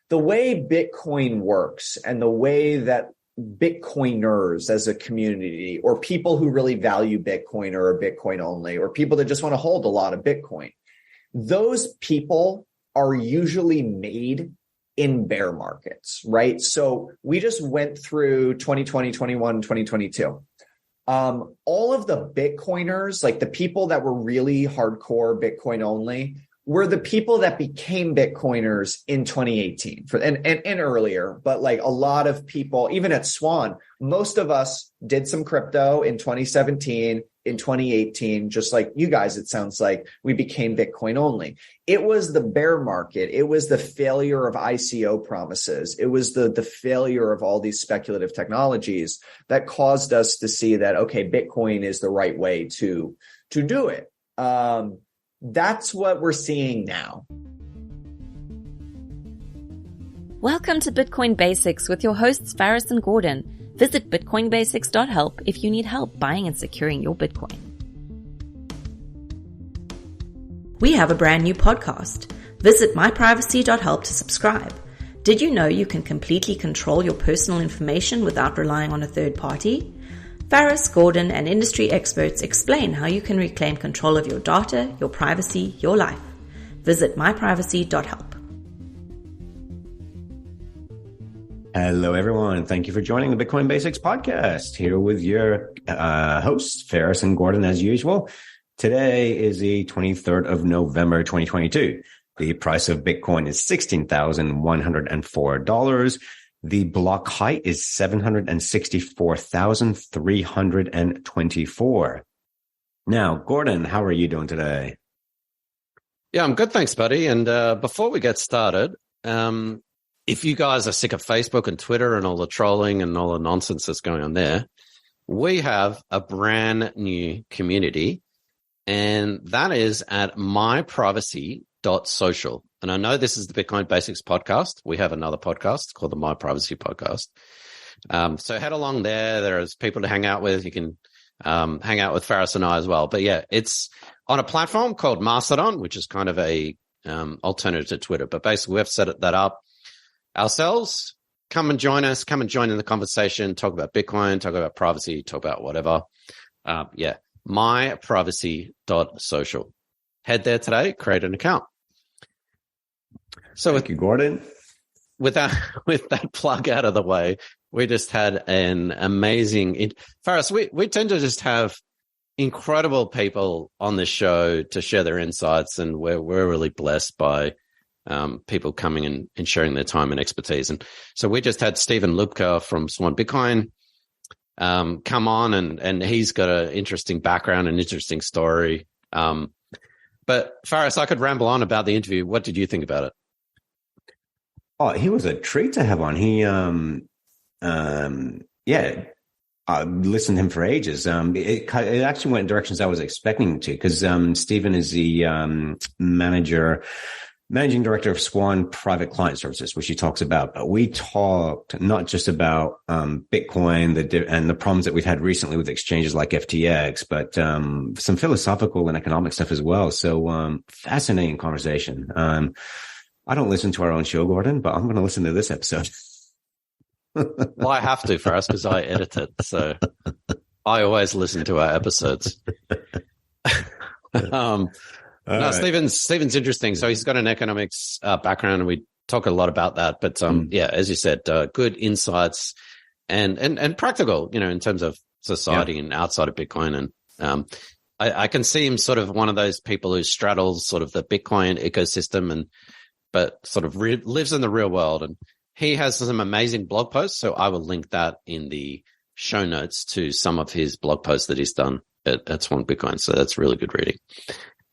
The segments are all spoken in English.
the way Bitcoin works and the way that Bitcoiners as a community, or people who really value Bitcoin or are Bitcoin only, or people that just want to hold a lot of Bitcoin, those people are usually made in bear markets, right? So we just went through 2020, 21, 2022. All of the Bitcoiners, like the people that were really hardcore Bitcoin only, were the people that became Bitcoiners in 2018 and earlier. But like a lot of people, even at Swan, most of us did some crypto in 2017, in 2018, just like you guys, it sounds like we became Bitcoin only. It was the bear market. It was the failure of ICO promises. It was the failure of all these speculative technologies that caused us to see that, okay, Bitcoin is the right way to do it. That's what we're seeing now. Welcome to Bitcoin Basics with your hosts Faris and Gordon. Visit bitcoinbasics.help if you need help buying and securing your Bitcoin. We have a brand new podcast. Visit myprivacy.help to subscribe. Did you know you can completely control your personal information without relying on a third party? Faris, Gordon, and industry experts explain how you can reclaim control of your data, your privacy, your life. Visit myprivacy.help. Hello, everyone. Thank you for joining the Bitcoin Basics podcast. Here with your hosts, Faris and Gordon, as usual. Today is the 23rd of November, 2022. The price of Bitcoin is $16,104. The block height is 764,324. Now, Gordon, how are you doing today? Yeah, I'm good. Thanks, buddy. And before we get started, if you guys are sick of Facebook and Twitter and all the trolling and all the nonsense that's going on there, we have a brand new community, and that is at myprivacy.social. And I know this is the Bitcoin Basics podcast. We have another podcast called the My Privacy Podcast. So head along there. There's people to hang out with. You can hang out with Faris and I as well. But yeah, it's on a platform called Mastodon, which is kind of a alternative to Twitter. But basically, we've set that up ourselves. Come and join us. Come and join in the conversation. Talk about Bitcoin. Talk about privacy. Talk about whatever. myprivacy.social. Head there today. Create an account. So Thank you, Gordon. With that plug out of the way, we just had an amazing Faris, we tend to just have incredible people on the show to share their insights, and we're really blessed by people coming and sharing their time and expertise. And so we just had Stephen Lubka from Swan Bitcoin come on, and he's got an interesting background and interesting story. But Faris, I could ramble on about the interview. What did you think about it? Oh, he was a treat to have on. He, I listened to him for ages. It actually went in directions I was expecting to, because Stephen is the managing director of Swan Private Client Services, which he talks about. But we talked not just about Bitcoin and the problems that we've had recently with exchanges like FTX, but some philosophical and economic stuff as well. So fascinating conversation. I don't listen to our own show, Gordon, but I'm going to listen to this episode. Well, I have to, Faris, because I edit it. So I always listen to our episodes. No, right. Stephen's interesting. So he's got an economics background, and we talk a lot about that. But yeah, as you said, good insights and practical, in terms of society and outside of Bitcoin. And I can see him sort of one of those people who straddles sort of the Bitcoin ecosystem but sort of lives in the real world. And he has some amazing blog posts. So I will link that in the show notes to some of his blog posts that he's done at Swan Bitcoin. So that's really good reading.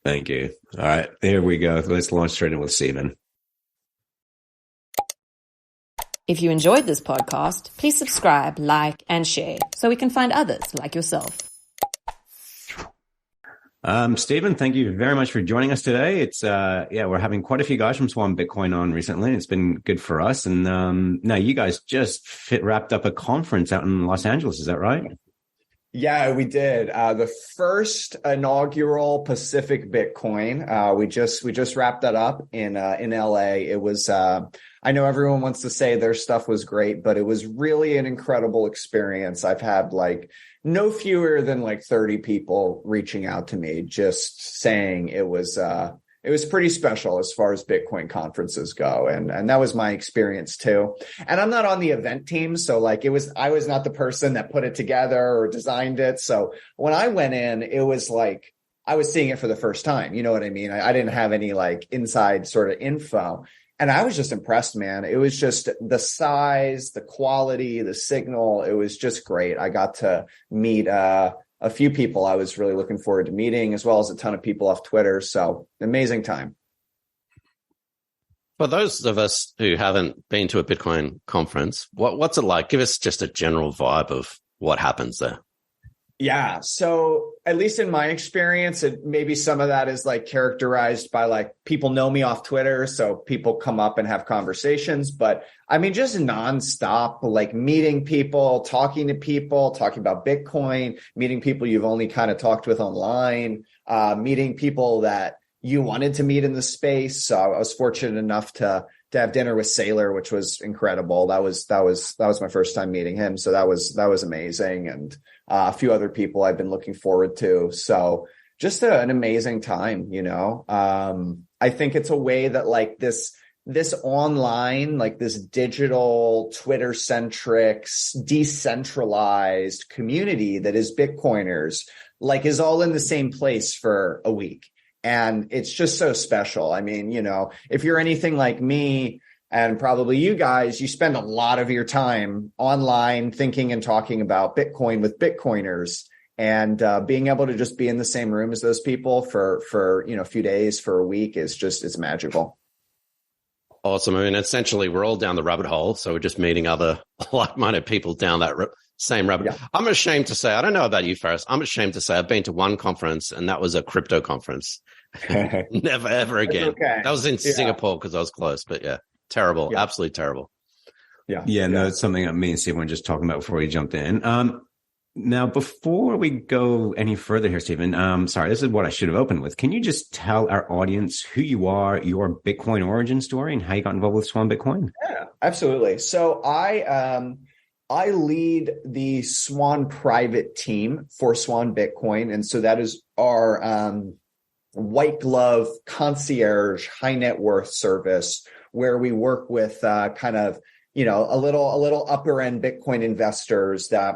Thank you. All right, there we go. Let's launch straight in with Stephen. If you enjoyed this podcast, please subscribe, like, and share so we can find others like yourself. Stephen, thank you very much for joining us today. It's, we're having quite a few guys from Swan Bitcoin on recently. It's been good for us. And, now you guys just wrapped up a conference out in Los Angeles. Is that right? Yeah, we did. The first inaugural Pacific Bitcoin. We just wrapped that up in LA. It was I know everyone wants to say their stuff was great, but it was really an incredible experience. I've had like no fewer than like 30 people reaching out to me just saying it was pretty special as far as Bitcoin conferences go. And that was my experience too. And I'm not on the event team. So like I was not the person that put it together or designed it. So when I went in, it was like, I was seeing it for the first time. You know what I mean? I didn't have any like inside sort of info. And I was just impressed, man. It was just the size, the quality, the signal. It was just great. I got to meet, a few people I was really looking forward to meeting, as well as a ton of people off Twitter. So amazing time. For those of us who haven't been to a Bitcoin conference, what's it like? Give us just a general vibe of what happens there. Yeah. So at least in my experience, maybe some of that is like characterized by like people know me off Twitter. So people come up and have conversations, but I mean, just nonstop, like meeting people, talking about Bitcoin, meeting people you've only kind of talked with online, meeting people that you wanted to meet in the space. So I was fortunate enough to have dinner with Saylor, which was incredible. That was my first time meeting him. So that was amazing. And a few other people I've been looking forward to. So just an amazing time, you know. I think it's a way that like this online, like this digital Twitter centric, decentralized community that is Bitcoiners, like is all in the same place for a week. And it's just so special. I mean, you know, if you're anything like me and probably you guys, you spend a lot of your time online thinking and talking about Bitcoin with Bitcoiners, and being able to just be in the same room as those people for you know, a few days, for a week is just, it's magical. Awesome. I mean, essentially we're all down the rabbit hole. So we're just meeting other like-minded people down that same rabbit. Yeah. I'm ashamed to say, I don't know about you, Faris. I'm ashamed to say I've been to one conference, and that was a crypto conference. Never, ever again. Okay. That was in Singapore because I was close, but yeah, terrible. Yeah. Absolutely terrible. Yeah. No, it's something that me and Stephen were just talking about before we jumped in. Now, before we go any further here, Stephen, sorry, this is what I should have opened with. Can you just tell our audience who you are, your Bitcoin origin story, and how you got involved with Swan Bitcoin? Yeah, absolutely. So I lead the Swan private team for Swan Bitcoin. And so that is our white glove concierge high net worth service, where we work with kind of, you know, a little upper end Bitcoin investors that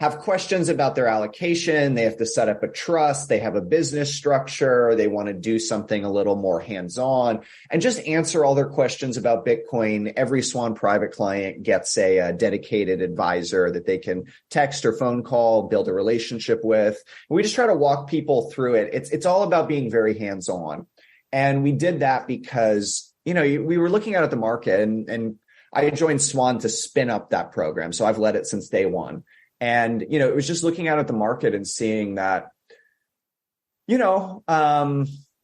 have questions about their allocation. They have to set up a trust. They have a business structure. They want to do something a little more hands-on, and just answer all their questions about Bitcoin. Every Swan private client gets a dedicated advisor that they can text or phone call, build a relationship with. We just try to walk people through it. It's all about being very hands-on. And we did that because, you know, we were looking out at the market, and I joined Swan to spin up that program. So I've led it since day one. And, you know, it was just looking out at the market and seeing that, you know,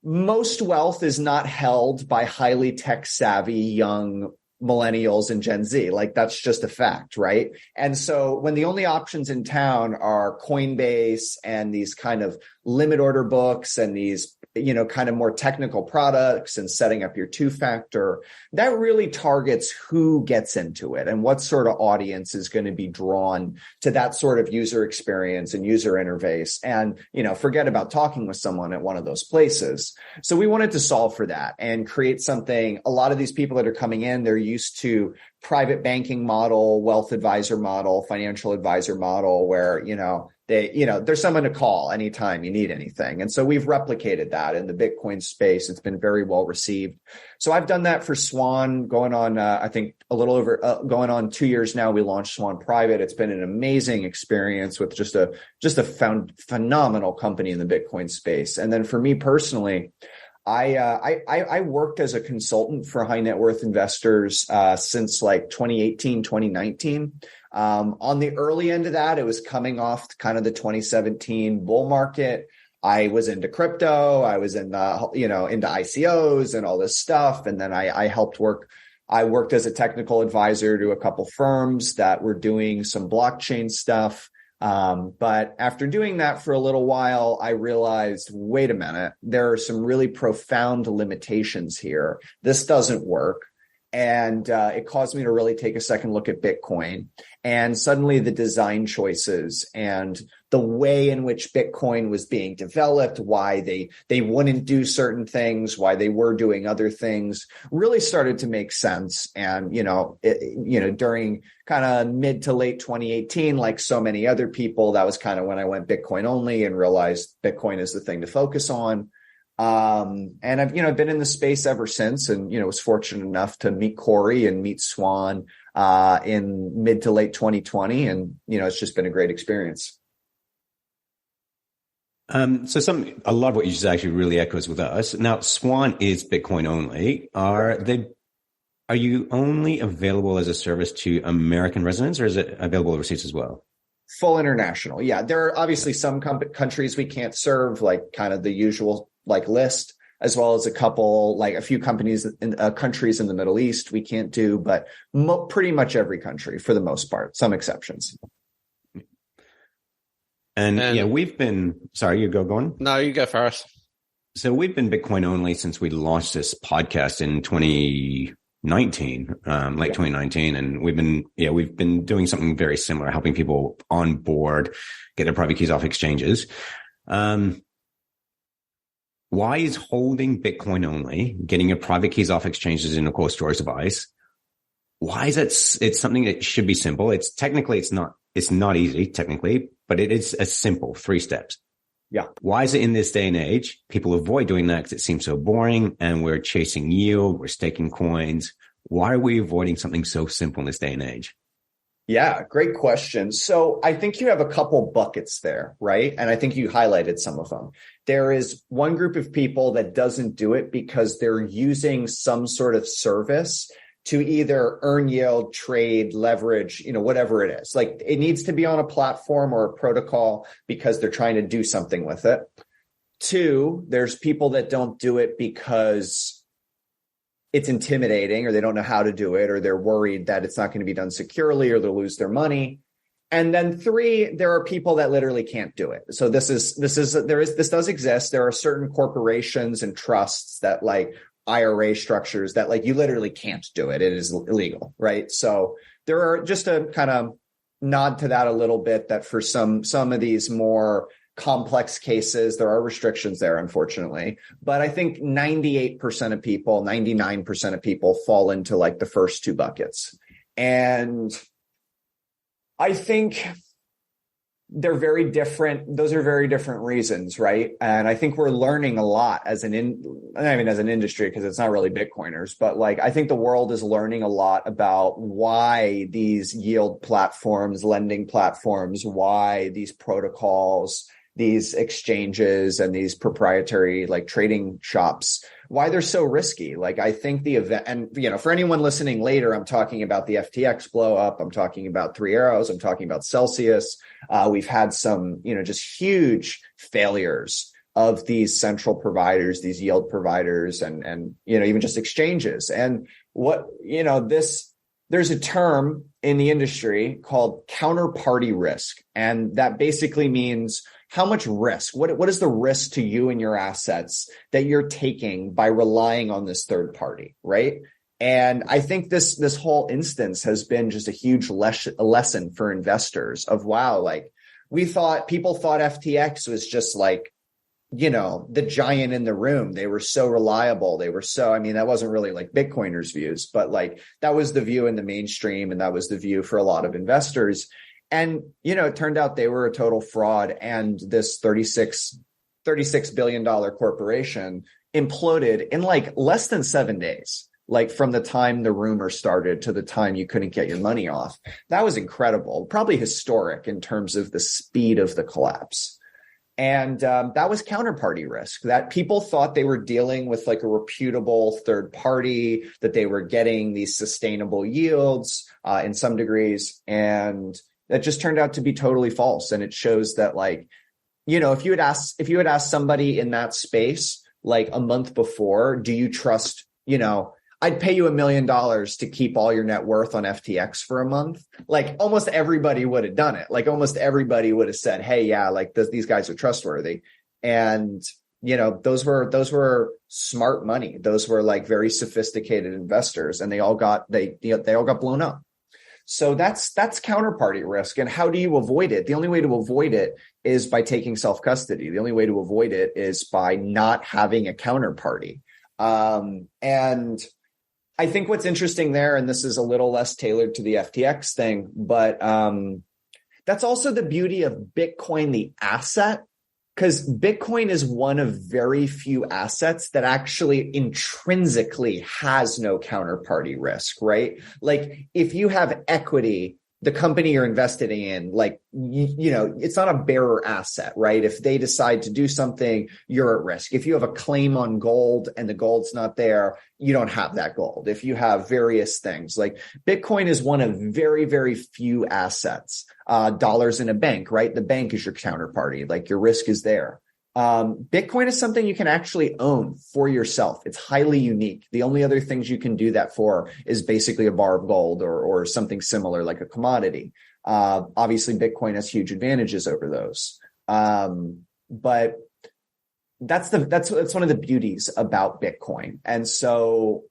most wealth is not held by highly tech savvy young millennials and Gen Z. Like, that's just a fact, right? And so when the only options in town are Coinbase and these kind of limit order books and these, you know, kind of more technical products and setting up your two-factor, that really targets who gets into it and what sort of audience is going to be drawn to that sort of user experience and user interface. And, you know, forget about talking with someone at one of those places. So we wanted to solve for that and create something. A lot of these people that are coming in, they're used to private banking model, wealth advisor model, financial advisor model, where, you know, there's someone to call anytime you need anything. And so we've replicated that in the Bitcoin space. It's been very well received. So I've done that for Swan going on, I think a little over, going on 2 years now. We launched Swan Private. It's been an amazing experience with just a phenomenal company in the Bitcoin space. And then for me personally, I worked as a consultant for high net worth investors since like 2018, 2019. On the early end of that, it was coming off kind of the 2017 bull market. I was into crypto. I was into ICOs and all this stuff. And then I worked as a technical advisor to a couple firms that were doing some blockchain stuff. But after doing that for a little while, I realized, wait a minute, there are some really profound limitations here. This doesn't work. And it caused me to really take a second look at Bitcoin. And suddenly the design choices and the way in which Bitcoin was being developed, why they wouldn't do certain things, why they were doing other things, really started to make sense. And, during kind of mid to late 2018, like so many other people, that was kind of when I went Bitcoin only and realized Bitcoin is the thing to focus on. And I've been in the space ever since, and, was fortunate enough to meet Corey and meet Swan, in mid to late 2020. And, it's just been a great experience. A lot of what you just actually really echoes with us. Now, Swan is Bitcoin only. Are you only available as a service to American residents, or is it available overseas as well? Full international. Yeah. There are obviously some countries we can't serve, like kind of the usual list, as well as a few countries in the Middle East we can't do, but pretty much every country for the most part, some exceptions. And sorry, you go on. No, you go first. So we've been Bitcoin only since we launched this podcast in 2019, late 2019. And we've been doing something very similar, helping people on board, get their private keys off exchanges. Why is holding Bitcoin only, getting your private keys off exchanges in a cold storage device? Why is it? It's something that should be simple. It's not easy technically, but it is a simple 3 steps. Yeah. Why is it in this day and age? People avoid doing that because it seems so boring, and we're chasing yield. We're staking coins. Why are we avoiding something so simple in this day and age? Yeah, great question. So I think you have a couple buckets there, right? And I think you highlighted some of them. There is one group of people that doesn't do it because they're using some sort of service to either earn yield, trade, leverage, whatever it is. Like, it needs to be on a platform or a protocol because they're trying to do something with it. 2, there's people that don't do it because it's intimidating, or they don't know how to do it, or they're worried that it's not going to be done securely, or they'll lose their money. And then 3, there are people that literally can't do it. So this does exist. There are certain corporations and trusts that, like IRA structures, that like you literally can't do it. It is illegal, right? So there are, just to kind of nod to that a little bit, that for some of these more complex cases, there are restrictions there, unfortunately. But I think 98% of people, 99% of people fall into like the first 2 buckets. And I think they're very different. Those are very different reasons, right? And I think we're learning a lot as an industry, because it's not really Bitcoiners, but like, I think the world is learning a lot about why these yield platforms, lending platforms, why these protocols, these exchanges, and these proprietary like trading shops, why they're so risky. Like, I think the event, and for anyone listening later, I'm talking about the FTX blow up. I'm talking about 3 Arrows. I'm talking about Celsius. We've had some, just huge failures of these central providers, these yield providers, and even just exchanges. And there's a term in the industry called counterparty risk. And that basically means how much risk, what is the risk to you and your assets that you're taking by relying on this third party, right? And I think this whole instance has been just a huge lesson for investors of, wow, like people thought FTX was just like, the giant in the room. They were so reliable. That wasn't really like Bitcoiners' views, but like that was the view in the mainstream. And that was the view for a lot of investors. And, it turned out they were a total fraud. And this $36 billion corporation imploded in like less than 7 days, like from the time the rumor started to the time you couldn't get your money off. That was incredible, probably historic in terms of the speed of the collapse. And that was counterparty risk, that people thought they were dealing with like a reputable third party, that they were getting these sustainable yields in some degrees. And that just turned out to be totally false. And it shows that, like, if you had asked somebody in that space like a month before, do you trust, I'd pay you $1 million to keep all your net worth on FTX for a month. Like almost everybody would have done it. Like almost everybody would have said, hey, yeah, like these guys are trustworthy. And, those were smart money. Those were like very sophisticated investors, and they all got blown up. So that's counterparty risk. And how do you avoid it? The only way to avoid it is by taking self-custody. The only way to avoid it is by not having a counterparty. And I think what's interesting there, and this is a little less tailored to the FTX thing, but that's also the beauty of Bitcoin, the asset, because Bitcoin is one of very few assets that actually intrinsically has no counterparty risk, right? Like if you have equity, the company you're invested in, like, it's not a bearer asset, right? If they decide to do something, you're at risk. If you have a claim on gold and the gold's not there, you don't have that gold. If you have various things, like Bitcoin is one of very, very few assets, dollars in a bank, right? The bank is your counterparty, like your risk is there. Bitcoin is something you can actually own for yourself. It's highly unique. The only other things you can do that for is basically a bar of gold or something similar like a commodity. Obviously Bitcoin has huge advantages over those. But that's one of the beauties about Bitcoin. And so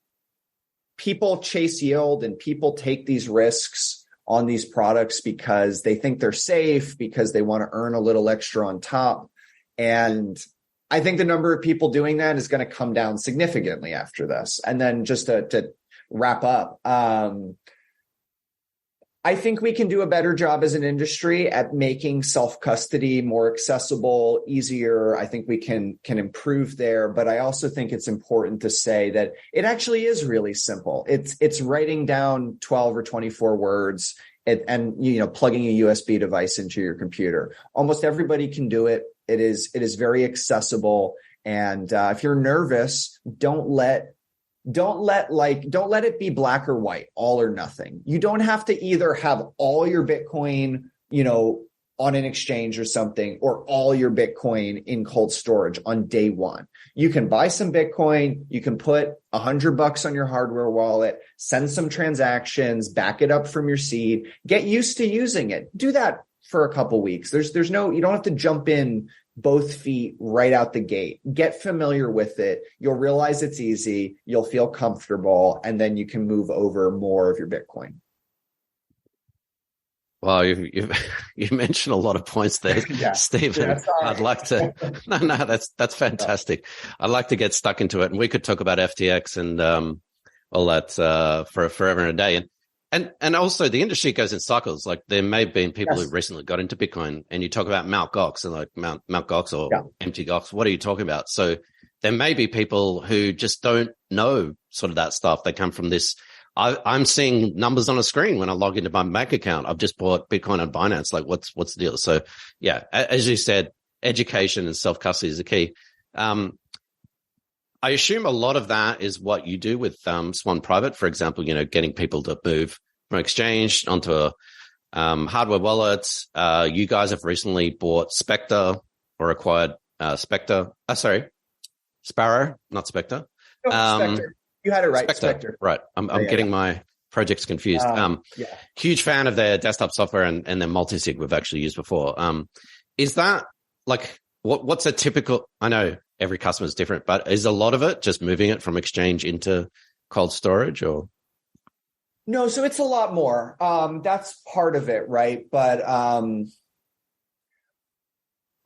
people chase yield and people take these risks on these products because they think they're safe, because they want to earn a little extra on top. And I think the number of people doing that is going to come down significantly after this. And then just to wrap up, I think we can do a better job as an industry at making self-custody more accessible, easier. I think we can improve there. But I also think it's important to say that it actually is really simple. It's writing down 12 or 24 words and plugging a USB device into your computer. Almost everybody can do it. It is very accessible. And if you're nervous, don't let it be black or white, all or nothing. You don't have to either have all your Bitcoin, on an exchange or something, or all your Bitcoin in cold storage on day one. You can buy some Bitcoin. You can put $100 on your hardware wallet, send some transactions, back it up from your seed, get used to using it. Do that for a couple weeks. You don't have to jump in both feet right out the gate. Get familiar with it. You'll realize it's easy. You'll feel comfortable, and then you can move over more of your Bitcoin. Well, you mentioned a lot of points there, yeah. Stephen. Yeah, I'd like to. No, that's fantastic. I'd like to get stuck into it, and we could talk about FTX and all that for forever and a day. And also the industry goes in cycles. Like there may have been people who recently got into Bitcoin, and you talk about Mt. Gox and like Mt. Gox or empty Gox. What are you talking about? So there may be people who just don't know sort of that stuff. They come from this. I'm seeing numbers on a screen when I log into my bank account. I've just bought Bitcoin on Binance. Like what's the deal? So yeah, as you said, education and self-custody is the key. I assume a lot of that is what you do with Swan Private, for example, getting people to move from exchange onto a hardware wallet. You guys have recently bought Spectre or acquired Spectre. Sparrow, not Spectre. No, Spectre. You had it right. Spectre. Right. I'm getting my projects confused. Huge fan of their desktop software and their multi-sig we've actually used before. Is that like what's a typical? I know every customer is different, but is a lot of it just moving it from exchange into cold storage or? No, so it's a lot more. That's part of it, right? But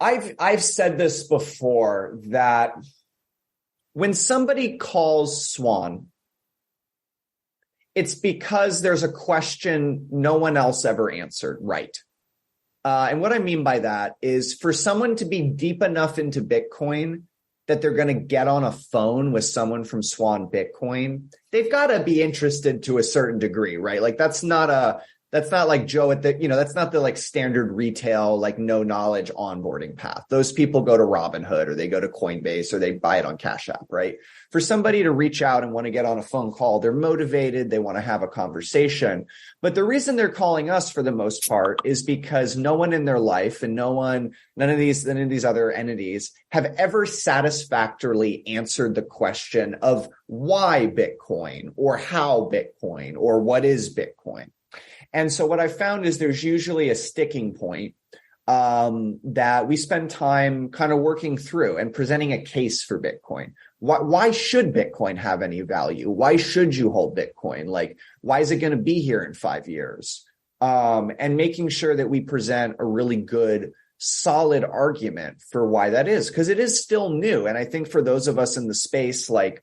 I've said this before that when somebody calls Swan, it's because there's a question no one else ever answered right. And what I mean by that is for someone to be deep enough into Bitcoin that they're going to get on a phone with someone from Swan Bitcoin, they've got to be interested to a certain degree, right? Like that's not That's not like Joe at the, that's not the like standard retail, like no knowledge onboarding path. Those people go to Robinhood or they go to Coinbase or they buy it on Cash App, right? For somebody to reach out and want to get on a phone call, they're motivated. They want to have a conversation. But the reason they're calling us for the most part is because no one in their life and none of these other entities have ever satisfactorily answered the question of why Bitcoin or how Bitcoin or what is Bitcoin. And so what I found is there's usually a sticking point that we spend time kind of working through and presenting a case for Bitcoin. Why should Bitcoin have any value? Why should you hold Bitcoin? Like, why is it going to be here in 5 years? And making sure that we present a really good, solid argument for why that is, because it is still new. And I think for those of us in the space, like,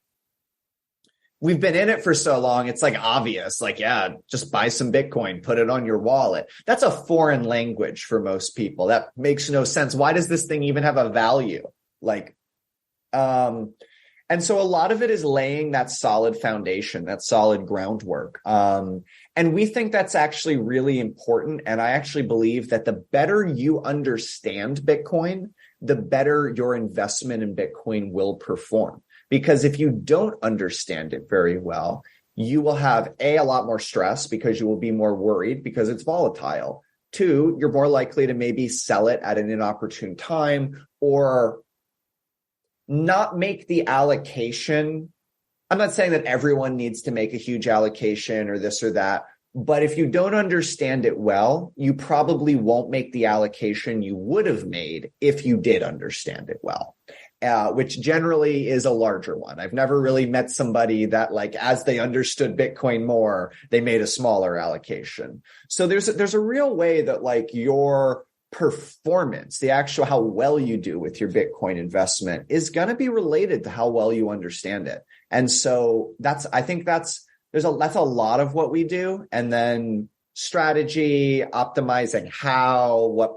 we've been in it for so long, it's like obvious, like, yeah, just buy some Bitcoin, put it on your wallet. That's a foreign language for most people. That makes no sense. Why does this thing even have a value? Like, and so a lot of it is laying that solid foundation, that solid groundwork. And we think that's actually really important. And I actually believe that the better you understand Bitcoin, the better your investment in Bitcoin will perform. Because if you don't understand it very well, you will have a lot more stress because you will be more worried because it's volatile. 2, you're more likely to maybe sell it at an inopportune time or not make the allocation. I'm not saying that everyone needs to make a huge allocation or this or that, but if you don't understand it well, you probably won't make the allocation you would have made if you did understand it well. Which generally is a larger one. I've never really met somebody that, like, as they understood Bitcoin more, they made a smaller allocation. So there's a real way that, like, your performance, the actual how well you do with your Bitcoin investment is going to be related to how well you understand it. And so that's a lot of what we do. And then strategy, optimizing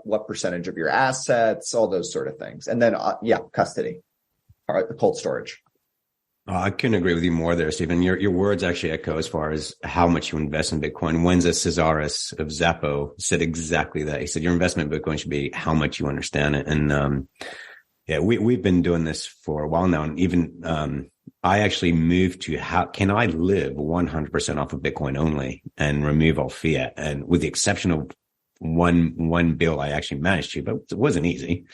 what percentage of your assets, all those sort of things. And then, custody, or cold storage. I couldn't agree with you more there, Stephen. Your words actually echo as far as how much you invest in Bitcoin. Wenza Cesaris of Zappo said exactly that. He said, your investment in Bitcoin should be how much you understand it. And, we've been doing this for a while now. And even, I actually moved to how can I live 100% off of Bitcoin only and remove all fiat? And with the exception of one bill, I actually managed to, but it wasn't easy.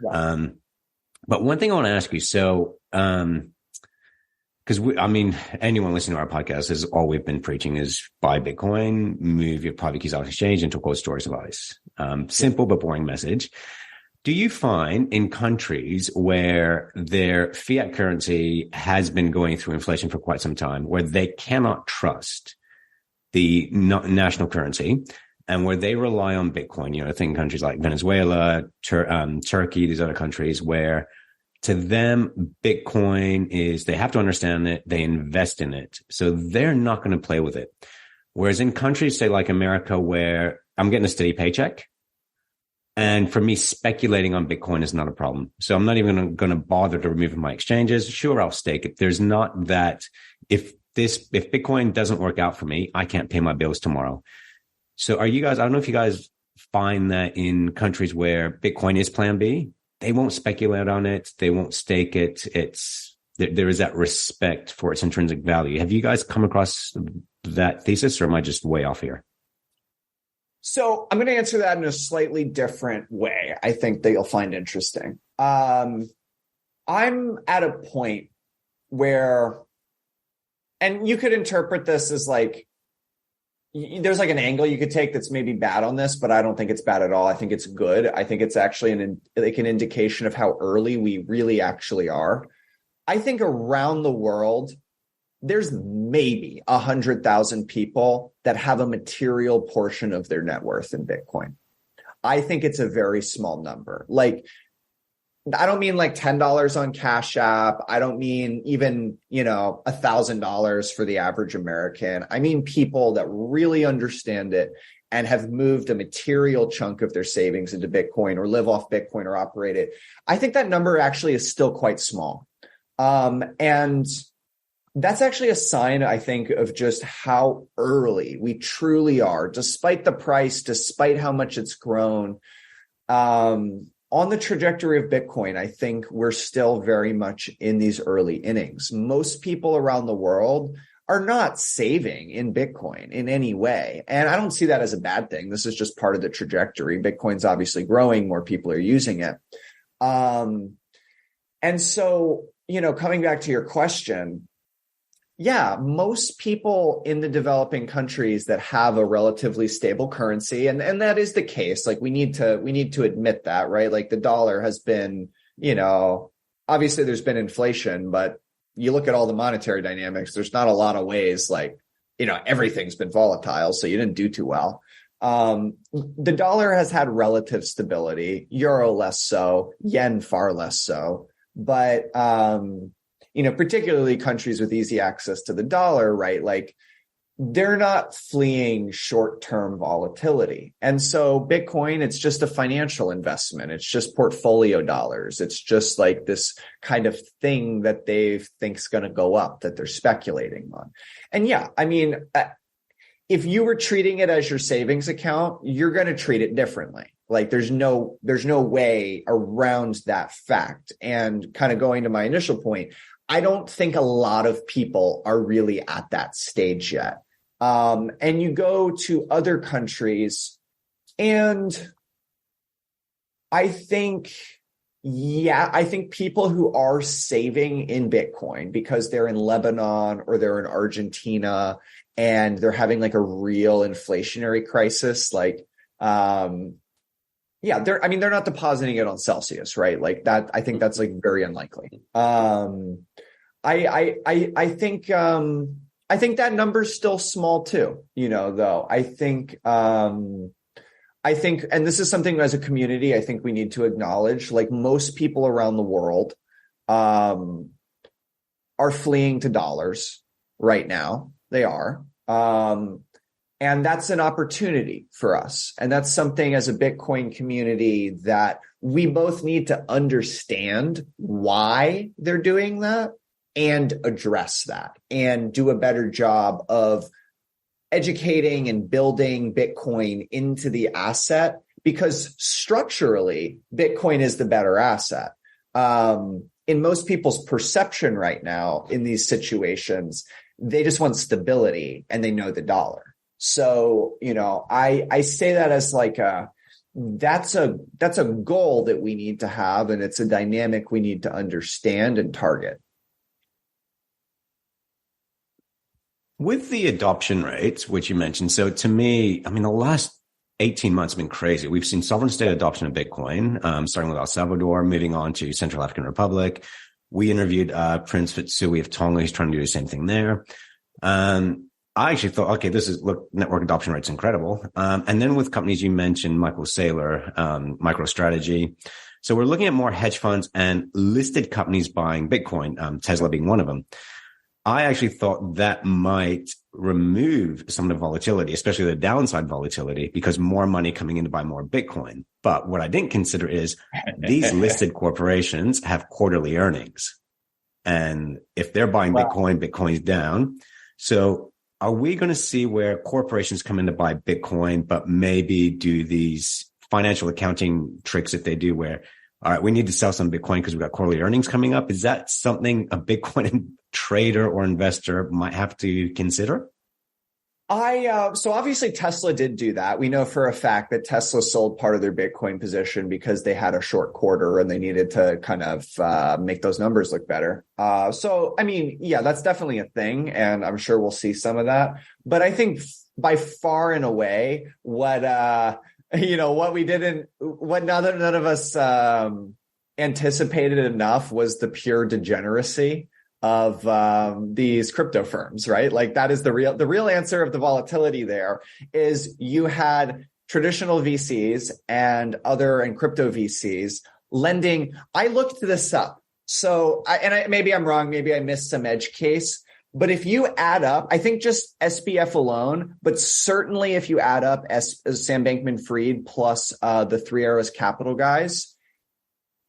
Wow. But one thing I want to ask you, so, because anyone listening to our podcast is all we've been preaching is buy Bitcoin, move your private keys off exchange into a cold storage device. Simple but boring message. Do you find in countries where their fiat currency has been going through inflation for quite some time, where they cannot trust the national currency and where they rely on Bitcoin, I think countries like Venezuela, Turkey, these other countries where to them, Bitcoin is, they have to understand it, they invest in it. So they're not going to play with it. Whereas in countries, say like America, where I'm getting a steady paycheck, and for me, speculating on Bitcoin is not a problem. So I'm not even going to bother to remove my exchanges. Sure, I'll stake it. There's not that if Bitcoin doesn't work out for me, I can't pay my bills tomorrow. So I don't know if you guys find that in countries where Bitcoin is plan B, they won't speculate on it. They won't stake it. There is that respect for its intrinsic value. Have you guys come across that thesis, or am I just way off here? So I'm going to answer that in a slightly different way, I think, that you'll find interesting. I'm at a point where, and you could interpret this as like, there's like an angle you could take that's maybe bad on this, but I don't think it's bad at all. I think it's good. I think it's actually an indication of how early we really actually are. I think around the world, there's maybe 100,000 people that have a material portion of their net worth in Bitcoin. I think it's a very small number. Like, I don't mean like $10 on Cash App. I don't mean even, $1,000 for the average American. I mean people that really understand it and have moved a material chunk of their savings into Bitcoin or live off Bitcoin or operate it. I think that number actually is still quite small. And that's actually a sign, I think, of just how early we truly are, despite the price, despite how much it's grown. On the trajectory of Bitcoin, I think we're still very much in these early innings. Most people around the world are not saving in Bitcoin in any way. And I don't see that as a bad thing. This is just part of the trajectory. Bitcoin's obviously growing, more people are using it. And so, coming back to your question, yeah, most people in the developing countries that have a relatively stable currency, and that is the case. Like we need to admit that, right? Like the dollar has been, obviously there's been inflation, but you look at all the monetary dynamics, there's not a lot of ways like, everything's been volatile, so you didn't do too well. The dollar has had relative stability, euro less so, yen far less so, but particularly countries with easy access to the dollar, right? Like they're not fleeing short-term volatility. And so Bitcoin, it's just a financial investment. It's just portfolio dollars. It's just like this kind of thing that they think's going to go up, that they're speculating on. And yeah, I mean, if you were treating it as your savings account, you're going to treat it differently. Like there's no way around that fact. And kind of going to my initial point, I don't think a lot of people are really at that stage yet. And you go to other countries and I think people who are saving in Bitcoin because they're in Lebanon or they're in Argentina and they're having like a real inflationary crisis, like, they're not depositing it on Celsius, right? Like that, I think that's like very unlikely. I think that number's still small too, though. I think, and this is something as a community, I think we need to acknowledge, like most people around the world, are fleeing to dollars right now. They are. And that's an opportunity for us. And that's something as a Bitcoin community that we both need to understand why they're doing that and address that and do a better job of educating and building Bitcoin into the asset, because structurally, Bitcoin is the better asset. In most people's perception right now in these situations, they just want stability and they know the dollar. So, I say that as like that's a goal that we need to have, and it's a dynamic we need to understand and target. With the adoption rates, which you mentioned, so to me, I mean, the last 18 months have been crazy. We've seen sovereign state adoption of Bitcoin, starting with El Salvador, moving on to Central African Republic. We interviewed Prince Fitsui of Tonga. He's trying to do the same thing there. I actually thought, okay, network adoption rate's incredible. And then with companies you mentioned, Michael Saylor, MicroStrategy. So we're looking at more hedge funds and listed companies buying Bitcoin, Tesla being one of them. I actually thought that might remove some of the volatility, especially the downside volatility, because more money coming in to buy more Bitcoin. But what I didn't consider is these listed corporations have quarterly earnings. And if they're buying Bitcoin, Bitcoin's down. So are we going to see where corporations come in to buy Bitcoin, but maybe do these financial accounting tricks that they do where, all right, we need to sell some Bitcoin because we've got quarterly earnings coming up? Is that something a Bitcoin trader or investor might have to consider? So obviously Tesla did do that. We know for a fact that Tesla sold part of their Bitcoin position because they had a short quarter and they needed to kind of make those numbers look better. So, I mean, yeah, that's definitely a thing. And I'm sure we'll see some of that. But I think by far and away, what none of us anticipated enough was the pure degeneracy of these crypto firms, right? Like that is the real answer of the volatility there is you had traditional VCs and crypto VCs lending. I looked this up. So maybe I'm wrong. Maybe I missed some edge case, but if you add up, I think just SBF alone, but certainly if you add up Sam Bankman-Fried plus the Three Arrows Capital guys,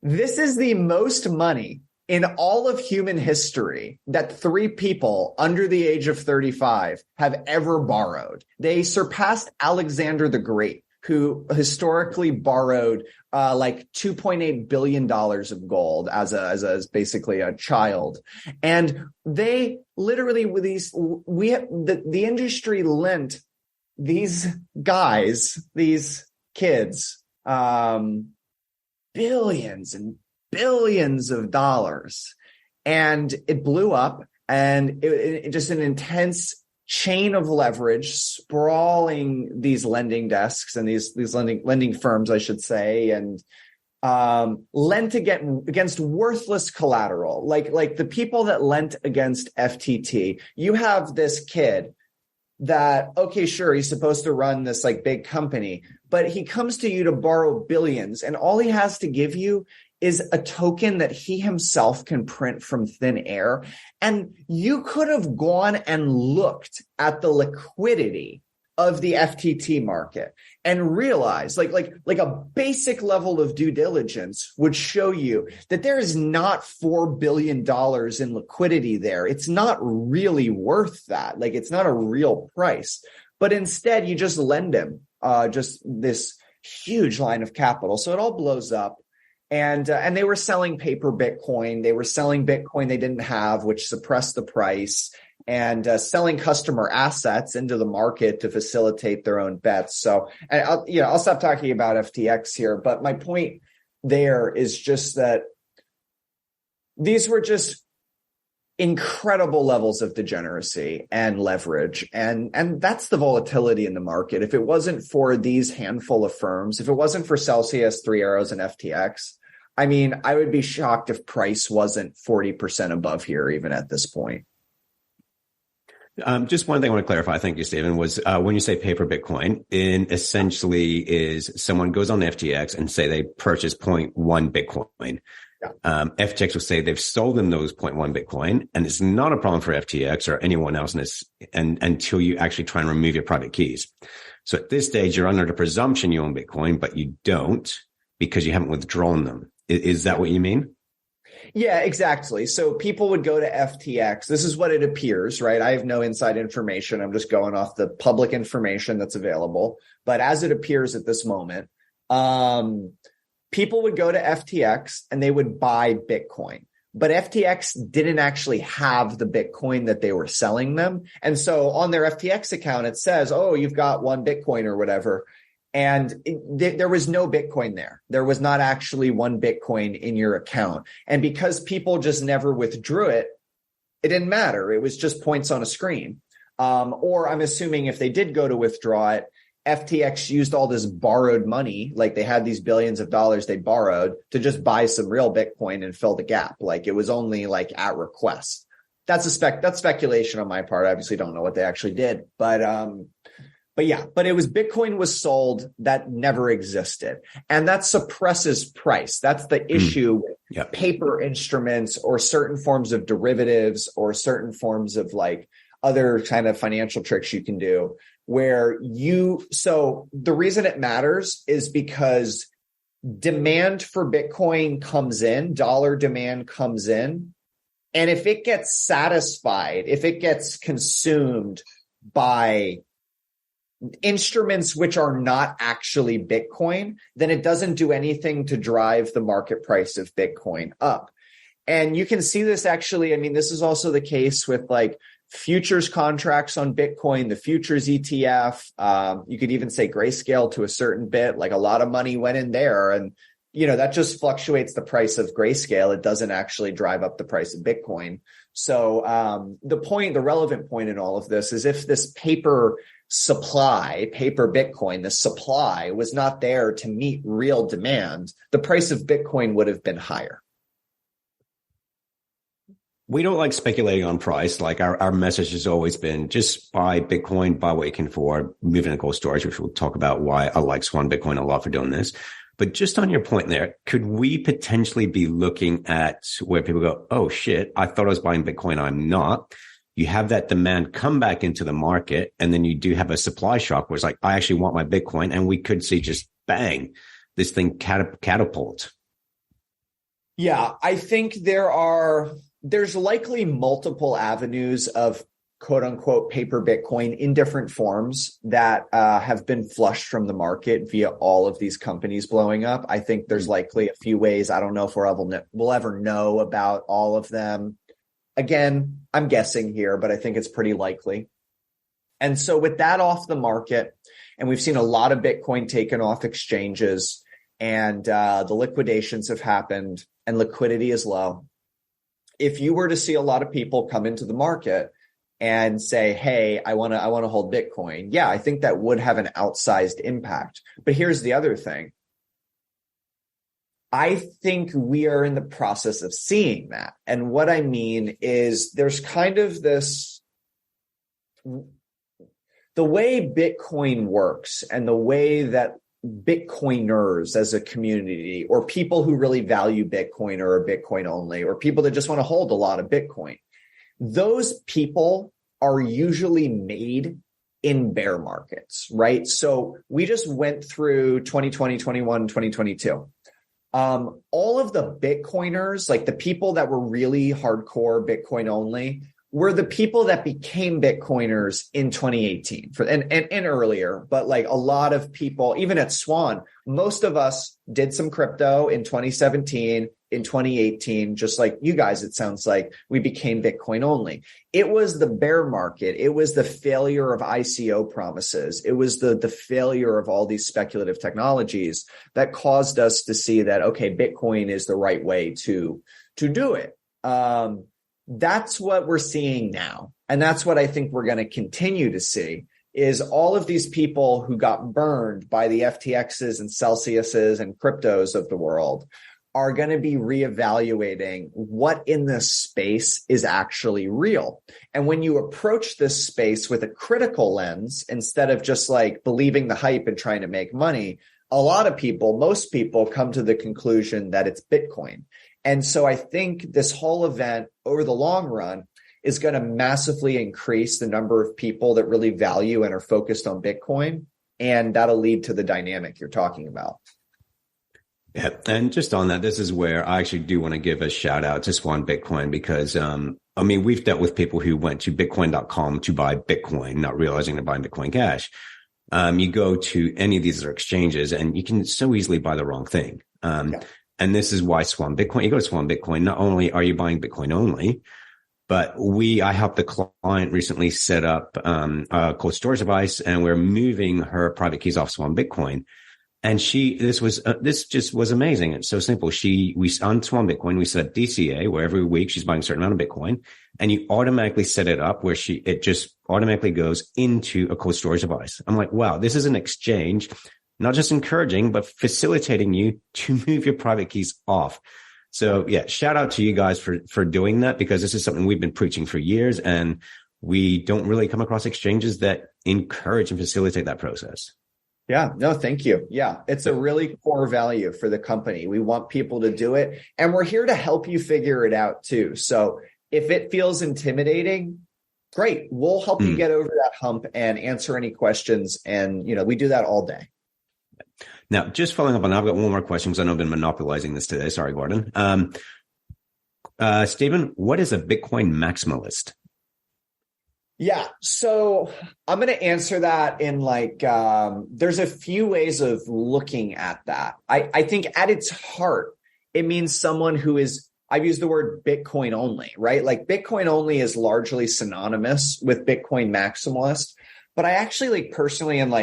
this is the most money in all of human history that 3 people under the age of 35 have ever borrowed. They surpassed Alexander the Great, who historically borrowed like $2.8 billion of gold as basically a child. And they literally with the industry lent these guys, these kids, billions and billions of dollars, and it blew up, and it just an intense chain of leverage sprawling these lending desks and these lending firms, I should say, and lent against worthless collateral, like the people that lent against FTT. You have this kid that, okay, sure, he's supposed to run this like big company, but he comes to you to borrow billions, and all he has to give you is a token that he himself can print from thin air. And you could have gone and looked at the liquidity of the FTT market and realized like a basic level of due diligence would show you that there is not $4 billion in liquidity there. It's not really worth that. Like, it's not a real price, but instead you just lend him just this huge line of capital. So it all blows up. And they were selling paper Bitcoin. They were selling Bitcoin they didn't have, which suppressed the price, and selling customer assets into the market to facilitate their own bets. So, and I'll stop talking about FTX here. But my point there is just that these were just incredible levels of degeneracy and leverage. And that's the volatility in the market. If it wasn't for these handful of firms, if it wasn't for Celsius, Three Arrows, and FTX, I mean, I would be shocked if price wasn't 40% above here, even at this point. Just one thing I want to clarify, thank you, Stephen, was when you say paper Bitcoin, essentially is someone goes on FTX and say they purchase 0.1 Bitcoin. Yeah. FTX will say they've sold them those 0.1 Bitcoin, and it's not a problem for FTX or anyone else until you actually try and remove your private keys. So at this stage, you're under the presumption you own Bitcoin, but you don't because you haven't withdrawn them. Is that what you mean? Yeah, exactly. So people would go to FTX. This is what it appears, right? I have no inside information. I'm just going off the public information that's available. But as it appears at this moment, people would go to FTX and they would buy Bitcoin. But FTX didn't actually have the Bitcoin that they were selling them. And so on their FTX account, it says, oh, you've got 1 Bitcoin or whatever. And there was no Bitcoin there. There was not actually 1 Bitcoin in your account. And because people just never withdrew it, it didn't matter. It was just points on a screen. Or I'm assuming if they did go to withdraw it, FTX used all this borrowed money, like they had these billions of dollars they borrowed to just buy some real Bitcoin and fill the gap. Like it was only like at request. That's speculation on my part. I obviously don't know what they actually did, but it was Bitcoin was sold that never existed. And that suppresses price. That's the issue with paper instruments or certain forms of derivatives or certain forms of like other kind of financial tricks you can do so the reason it matters is because demand for Bitcoin comes in, dollar demand comes in. And if it gets satisfied, if it gets consumed by instruments which are not actually Bitcoin, then it doesn't do anything to drive the market price of Bitcoin up. And you can see this actually, I mean, this is also the case with like futures contracts on Bitcoin, the futures ETF. You could even say Grayscale to a certain bit, like a lot of money went in there. And, that just fluctuates the price of Grayscale. It doesn't actually drive up the price of Bitcoin. So the relevant point in all of this is if this paper Bitcoin, the supply was not there to meet real demand, the price of Bitcoin would have been higher. We don't like speculating on price. Like our message has always been just buy Bitcoin, buy what you can afford, move into cold storage, which we'll talk about why I like Swan Bitcoin a lot for doing this. But just on your point there, could we potentially be looking at where people go, oh shit, I thought I was buying Bitcoin. I'm not. You have that demand come back into the market, and then you do have a supply shock where it's like, I actually want my Bitcoin, and we could see just bang, this thing catapult. Yeah, I think there's likely multiple avenues of quote unquote paper Bitcoin in different forms that have been flushed from the market via all of these companies blowing up. I think there's likely a few ways. I don't know if we'll ever know about all of them. Again, I'm guessing here, but I think it's pretty likely. And so with that off the market, and we've seen a lot of Bitcoin taken off exchanges, and the liquidations have happened and liquidity is low. If you were to see a lot of people come into the market and say, hey, I want to hold Bitcoin. Yeah, I think that would have an outsized impact. But here's the other thing. I think we are in the process of seeing that. And what I mean is there's kind of this, the way Bitcoin works and the way that Bitcoiners as a community, or people who really value Bitcoin or are Bitcoin only, or people that just want to hold a lot of Bitcoin, those people are usually made in bear markets, right? So we just went through 2020, 21, 2022. All of the Bitcoiners, like the people that were really hardcore Bitcoin only, were the people that became Bitcoiners in 2018 and earlier. But like a lot of people, even at Swan, most of us did some crypto in 2017, in 2018, just like you guys, it sounds like we became Bitcoin only. It was the bear market. It was the failure of ICO promises. It was the failure of all these speculative technologies that caused us to see that, okay, Bitcoin is the right way to do it. That's what we're seeing now. And that's what I think we're going to continue to see is all of these people who got burned by the FTXs and Celsiuses and cryptos of the world are going to be reevaluating what in this space is actually real. And when you approach this space with a critical lens, instead of just like believing the hype and trying to make money, a lot of people, most people come to the conclusion that it's Bitcoin. And so I think this whole event over the long run is going to massively increase the number of people that really value and are focused on Bitcoin. And that'll lead to the dynamic you're talking about. Yeah. And just on that, this is where I actually do want to give a shout out to Swan Bitcoin because, we've dealt with people who went to bitcoin.com to buy Bitcoin, not realizing they're buying Bitcoin Cash. You go to any of these other exchanges and you can so easily buy the wrong thing. And this is why Swan Bitcoin, you go to Swan Bitcoin, not only are you buying Bitcoin only, but I helped the client recently set up a cold storage device, and we're moving her private keys off Swan Bitcoin. And this just was amazing. It's so simple. We on Swan Bitcoin, we set up DCA where every week she's buying a certain amount of Bitcoin, and you automatically set it up where it just automatically goes into a cold storage device. I'm like, wow, this is an exchange, not just encouraging, but facilitating you to move your private keys off. So yeah, shout out to you guys for doing that, because this is something we've been preaching for years, and we don't really come across exchanges that encourage and facilitate that process. Yeah, no, thank you. Yeah, it's a really core value for the company. We want people to do it, and we're here to help you figure it out too. So if it feels intimidating, great. We'll help you get over that hump and answer any questions. And, we do that all day. Now, just following up on, I've got one more question because I know I've been monopolizing this today. Sorry, Gordon. Stephen, what is a Bitcoin maximalist? Yeah. So I'm going to answer that in there's a few ways of looking at that. I think at its heart, it means someone who is, I've used the word Bitcoin only, right? Like Bitcoin only is largely synonymous with Bitcoin maximalist, but I actually personally am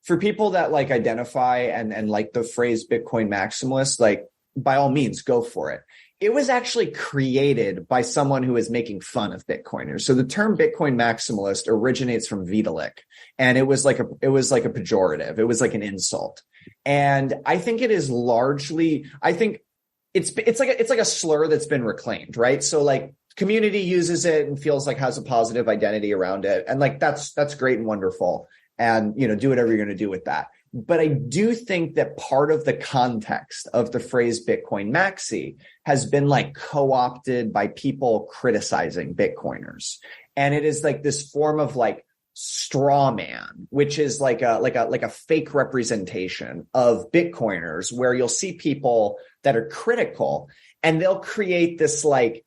for people that identify and like the phrase Bitcoin maximalist, by all means, go for it. It was actually created by someone who is making fun of Bitcoiners. So the term Bitcoin maximalist originates from Vitalik, and it was like a pejorative. It was like an insult. And I think it is largely, it's like a slur that's been reclaimed, right? So community uses it and feels has a positive identity around it. And that's great and wonderful. And, do whatever you're going to do with that. But I do think that part of the context of the phrase Bitcoin maxi has been co-opted by people criticizing Bitcoiners. And it is this form of straw man, which is like a fake representation of Bitcoiners, where you'll see people that are critical and they'll create this like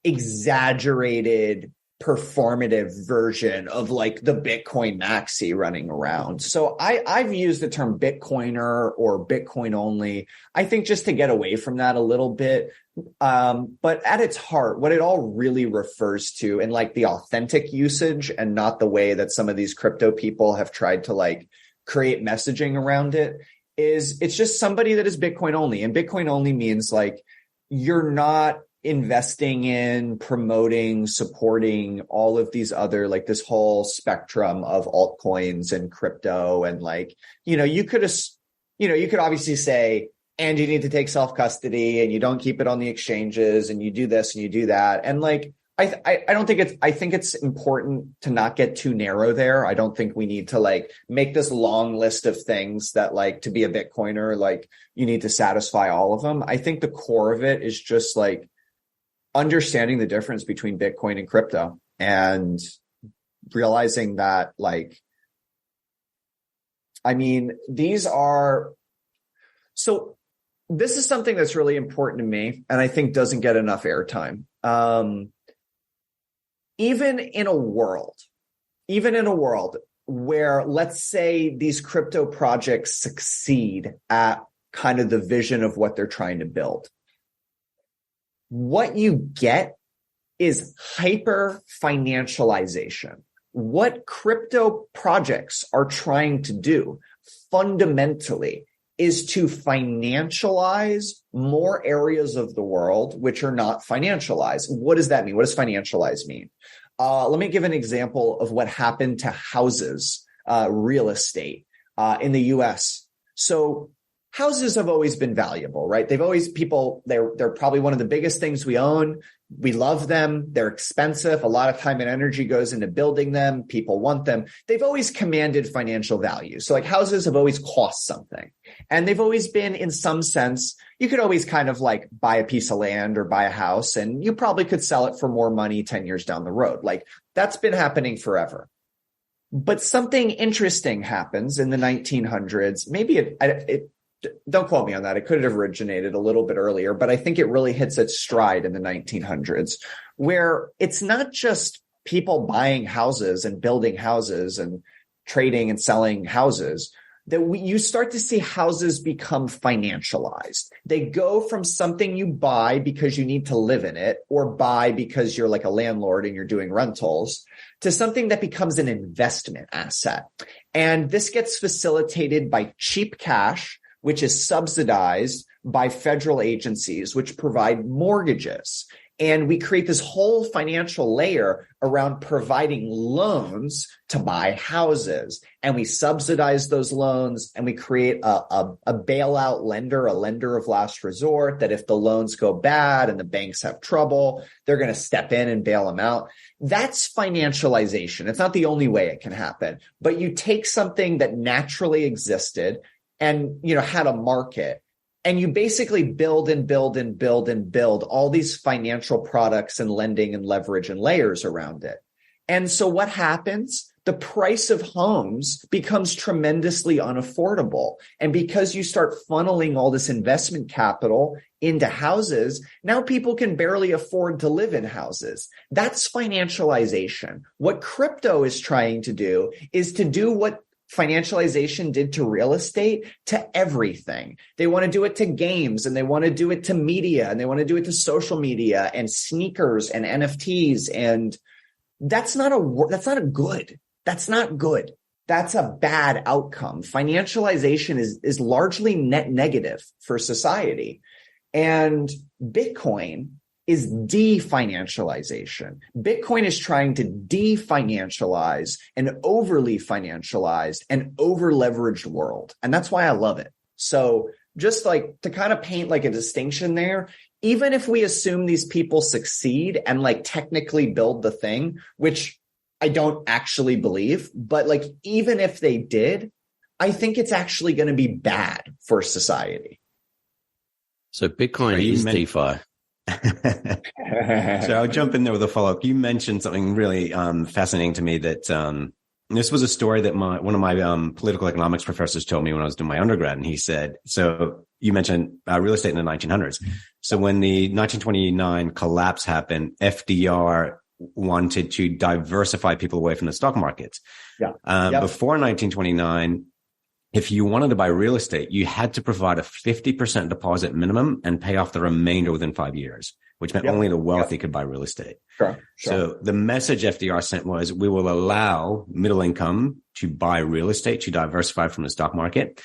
exaggerated performative version of like the Bitcoin maxi running around. So I've used the term Bitcoiner or Bitcoin only, I think just to get away from that a little bit. But at its heart, what it all really refers to, and like the authentic usage and not the way that some of these crypto people have tried to like create messaging around it, is it's just somebody that is Bitcoin only. And Bitcoin only means like you're not investing in, promoting, supporting all of these other, like this whole spectrum of altcoins and crypto. And like, you could obviously say, and you need to take self-custody and you don't keep it on the exchanges and you do this and you do that. And like, I think it's important to not get too narrow there. I don't think we need to like make this long list of things that like to be a Bitcoiner, like you need to satisfy all of them. I think the core of it is just like understanding the difference between Bitcoin and crypto and realizing that like, I mean, this is something that's really important to me and I think doesn't get enough airtime. Even in a world where, let's say, these crypto projects succeed at kind of the vision of what they're trying to build, what you get is hyper financialization. What crypto projects are trying to do fundamentally is to financialize more areas of the world which are not financialized. What does that mean? What does financialize mean? Let me give an example of what happened to houses, real estate in the US. So houses have always been valuable, right? They're probably one of the biggest things we own. We love them. They're expensive. A lot of time and energy goes into building them. People want them. They've always commanded financial value. So like houses have always cost something. And they've always been, in some sense, you could always kind of like buy a piece of land or buy a house and you probably could sell it for more money 10 years down the road. Like that's been happening forever. But something interesting happens in the 1900s. Maybe don't quote me on that. It could have originated a little bit earlier, but I think it really hits its stride in the 1900s, where it's not just people buying houses and building houses and trading and selling houses, that you start to see houses become financialized. They go from something you buy because you need to live in it or buy because you're like a landlord and you're doing rentals to something that becomes an investment asset. And this gets facilitated by cheap cash, which is subsidized by federal agencies, which provide mortgages. And we create this whole financial layer around providing loans to buy houses. And we subsidize those loans and we create a bailout lender, a lender of last resort, that if the loans go bad and the banks have trouble, they're going to step in and bail them out. That's financialization. It's not the only way it can happen, but you take something that naturally existed and, had a market, and you basically build and build and build and build all these financial products and lending and leverage and layers around it. And so what happens? The price of homes becomes tremendously unaffordable. And because you start funneling all this investment capital into houses, now people can barely afford to live in houses. That's financialization. What crypto is trying to do is to do what financialization did to real estate, to everything. They want to do it to games, and they want to do it to media, and they want to do it to social media and sneakers and NFTs. And that's not good. That's not good. That's a bad outcome. Financialization is largely net negative for society. And Bitcoin is definancialization. Bitcoin is trying to definancialize an overly financialized and over-leveraged world. And that's why I love it. So just like to kind of paint like a distinction there, even if we assume these people succeed and like technically build the thing, which I don't actually believe, but like even if they did, I think it's actually going to be bad for society. So Bitcoin is DeFi. So I'll jump in there with a follow-up. You mentioned something really fascinating to me that This was a story that one of my political economics professors told me when I was doing my undergrad. And he said, so you mentioned real estate in the 1900s. So when the 1929 collapse happened, FDR wanted to diversify people away from the stock markets. Before 1929, if you wanted to buy real estate, you had to provide a 50% deposit minimum and pay off the remainder within 5 years, which meant only the wealthy could buy real estate. Sure. So the message FDR sent was, we will allow middle income to buy real estate, to diversify from the stock market.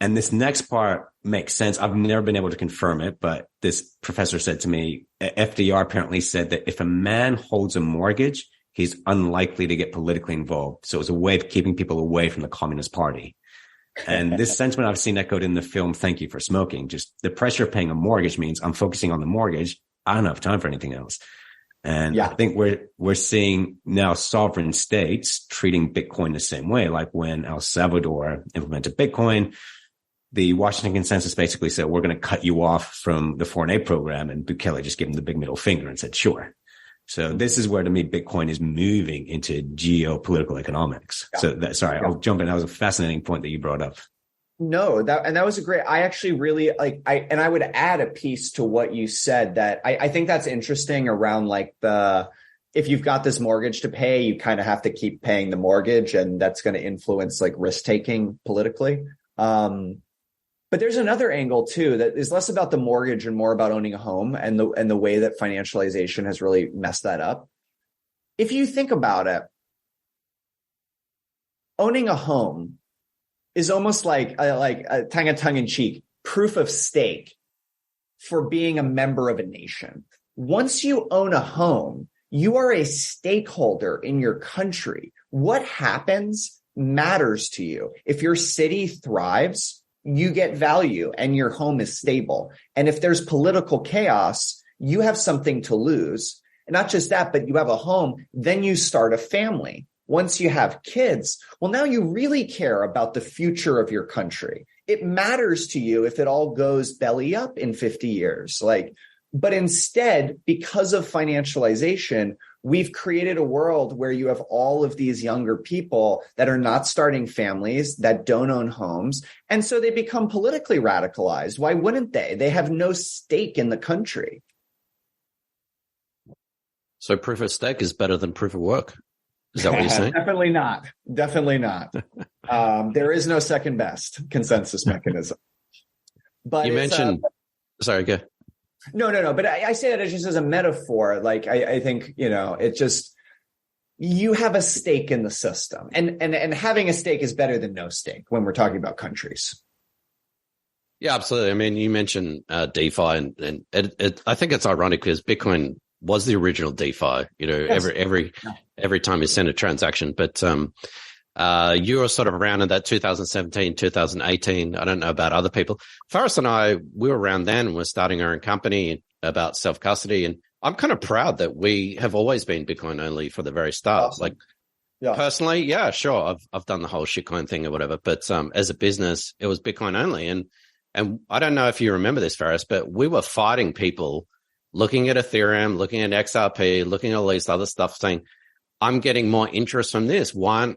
And this next part makes sense. I've never been able to confirm it, but this professor said to me, FDR apparently said that if a man holds a mortgage, he's unlikely to get politically involved. So it was a way of keeping people away from the Communist Party. And this sentiment I've seen echoed in the film Thank You for Smoking. Just the pressure of paying a mortgage means I'm focusing on the mortgage. I don't have time for anything else. And I think we're seeing now sovereign states treating Bitcoin the same way. Like when El Salvador implemented Bitcoin, the Washington Consensus basically said, we're going to cut you off from the foreign aid program. And Bukele just gave him the big middle finger and said, sure. So this is where, to me, Bitcoin is moving into geopolitical economics. So I'll jump in. That was a fascinating point that you brought up. No, that was a great, I actually really I would add a piece to what you said that I think that's interesting around like if you've got this mortgage to pay, you kind of have to keep paying the mortgage, and that's going to influence like risk taking politically. But there's another angle too that is less about the mortgage and more about owning a home and the way that financialization has really messed that up. If you think about it, owning a home is almost like a tongue in cheek proof of stake for being a member of a nation. Once you own a home, you are a stakeholder in your country. What happens matters to you. If your city thrives, you get value and your home is stable. And if there's political chaos, you have something to lose. And not just that, but you have a home, then you start a family. Once you have kids, well, now you really care about the future of your country. It matters to you if it all goes belly up in 50 years. But instead, because of financialization, we've created a world where you have all of these younger people that are not starting families, that don't own homes. And so they become politically radicalized. Why wouldn't they? They have no stake in the country. So proof of stake is better than proof of work. Is that what you're saying? Definitely not. Definitely not. There is no second best consensus mechanism. But you mentioned, sorry, go. No. But I say that just as a metaphor. Like I think, it just, you have a stake in the system, and having a stake is better than no stake when we're talking about countries. Yeah, absolutely. I mean, you mentioned DeFi, and I think it's ironic because Bitcoin was the original DeFi. Yes. Every time you send a transaction, but you were sort of around in that 2017, 2018. I don't know about other people. Faris and I, we were around then, and we're starting our own company about self-custody. And I'm kind of proud that we have always been Bitcoin only for the very start. Awesome. Personally, yeah, sure. I've done the whole shitcoin thing or whatever, but as a business, it was Bitcoin only. And I don't know if you remember this, Faris, but we were fighting people looking at Ethereum, looking at XRP, looking at all these other stuff, saying, I'm getting more interest from this. Why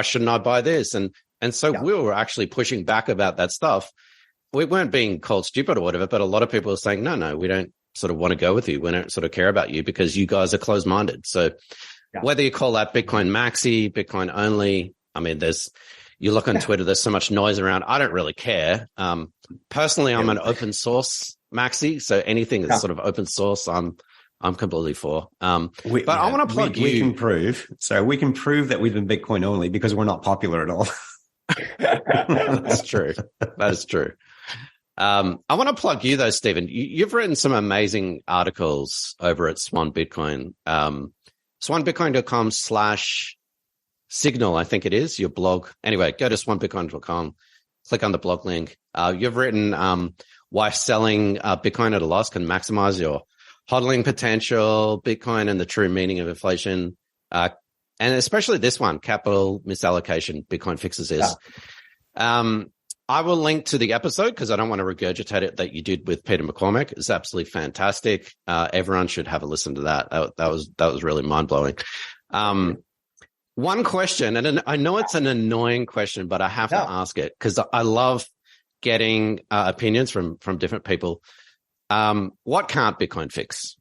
shouldn't I buy this? And so we were actually pushing back about that stuff. We weren't being called stupid or whatever, but a lot of people were saying, no, we don't sort of want to go with you. We don't sort of care about you because you guys are closed-minded. So whether you call that Bitcoin maxi, Bitcoin only, I mean, you look on Twitter, there's so much noise around. I don't really care. Personally, I'm an open source maxi. So anything that's sort of open source, I'm completely for. But I want to plug you. We can prove that we've been Bitcoin only because we're not popular at all. That's true. That is true. I want to plug you though, Stephen. You've written some amazing articles over at Swan Bitcoin. swanbitcoin.com/signal, I think it is, your blog. Anyway, go to swanbitcoin.com, click on the blog link. You've written why selling Bitcoin at a loss can maximize your hodling potential, Bitcoin and the true meaning of inflation, and especially this one, capital misallocation, Bitcoin fixes this. I will link to the episode because I don't want to regurgitate it that you did with Peter McCormack. It's absolutely fantastic. Everyone should have a listen to that. That was really mind blowing. One question, and I know it's an annoying question, but I have to ask it because I love getting opinions from different people. What can't Bitcoin fix?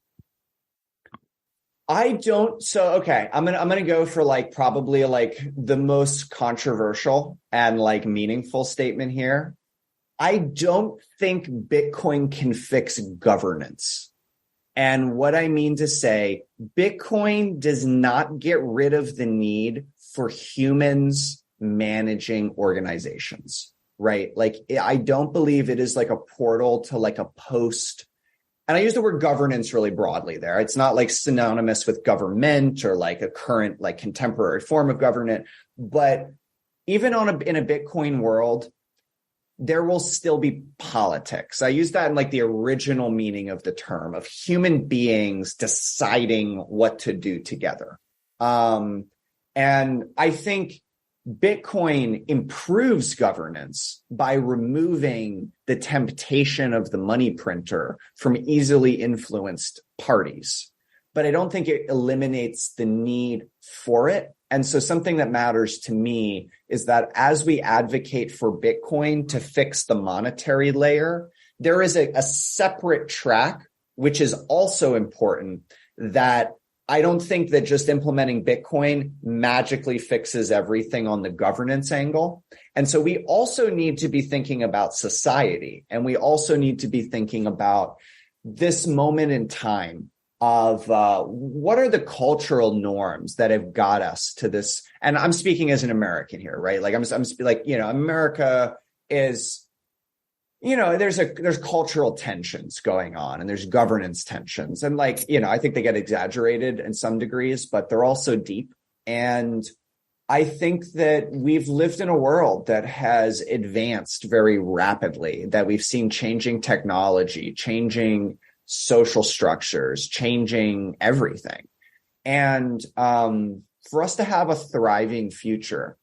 I don't. So, okay, I'm going to go for like probably like the most controversial and like meaningful statement here. I don't think Bitcoin can fix governance. And what I mean to say, Bitcoin does not get rid of the need for humans managing organizations, right? Like, I don't believe it is like a portal to like a post. And I use the word governance really broadly there. It's not like synonymous with government or like a current, like contemporary form of government. But even in a Bitcoin world, there will still be politics. I use that in like the original meaning of the term, of human beings deciding what to do together. And I think Bitcoin improves governance by removing the temptation of the money printer from easily influenced parties. But I don't think it eliminates the need for it. And so something that matters to me is that as we advocate for Bitcoin to fix the monetary layer, there is a separate track, which is also important, that I don't think that just implementing Bitcoin magically fixes everything on the governance angle. And so we also need to be thinking about society, and we also need to be thinking about this moment in time of what are the cultural norms that have got us to this. And I'm speaking as an American here, right? Like I'm like, America is, there's cultural tensions going on, and there's governance tensions, and like, I think they get exaggerated in some degrees, but they're also deep. And I think that we've lived in a world that has advanced very rapidly, that we've seen changing technology, changing social structures, changing everything. And for us to have a thriving future,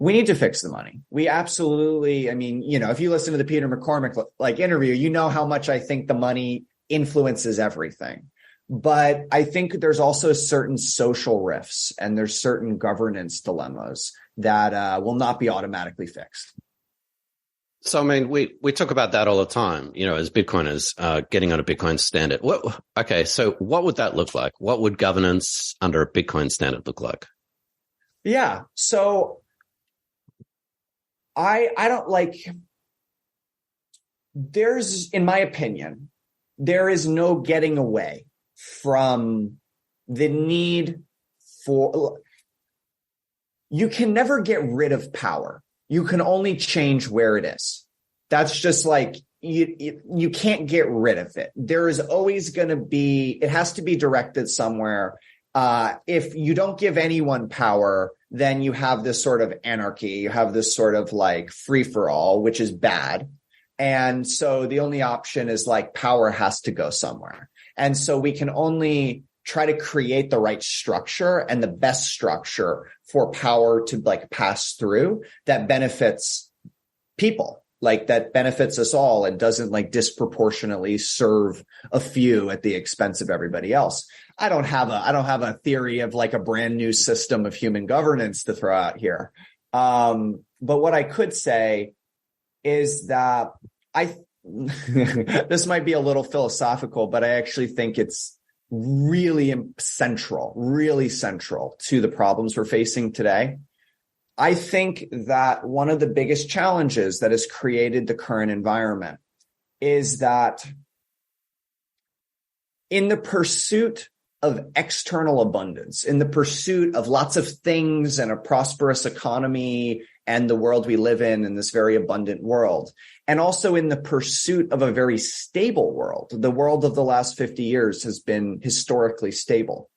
we need to fix the money. We absolutely, if you listen to the Peter McCormick interview, how much I think the money influences everything. But I think there's also certain social rifts and there's certain governance dilemmas that will not be automatically fixed. So, we talk about that all the time, as Bitcoiners getting on a Bitcoin standard. So what would that look like? What would governance under a Bitcoin standard look like? Yeah. So I don't in my opinion, there is no getting away from the need you can never get rid of power. You can only change where it is. That's just like, you can't get rid of it. There is always going to be, it has to be directed somewhere. If you don't give anyone power, then you have this sort of anarchy. You have this sort of like free for all, which is bad. And so the only option is like power has to go somewhere. And so we can only try to create the right structure and the best structure for power to like pass through that benefits people, like that benefits us all and doesn't like disproportionately serve a few at the expense of everybody else. I don't have a theory of like a brand new system of human governance to throw out here. But what I could say is that this might be a little philosophical, but I actually think it's really central to the problems we're facing today. I think that one of the biggest challenges that has created the current environment is that in the pursuit of external abundance, in the pursuit of lots of things and a prosperous economy and the world we live in this very abundant world, and also in the pursuit of a very stable world, the world of the last 50 years has been historically stable.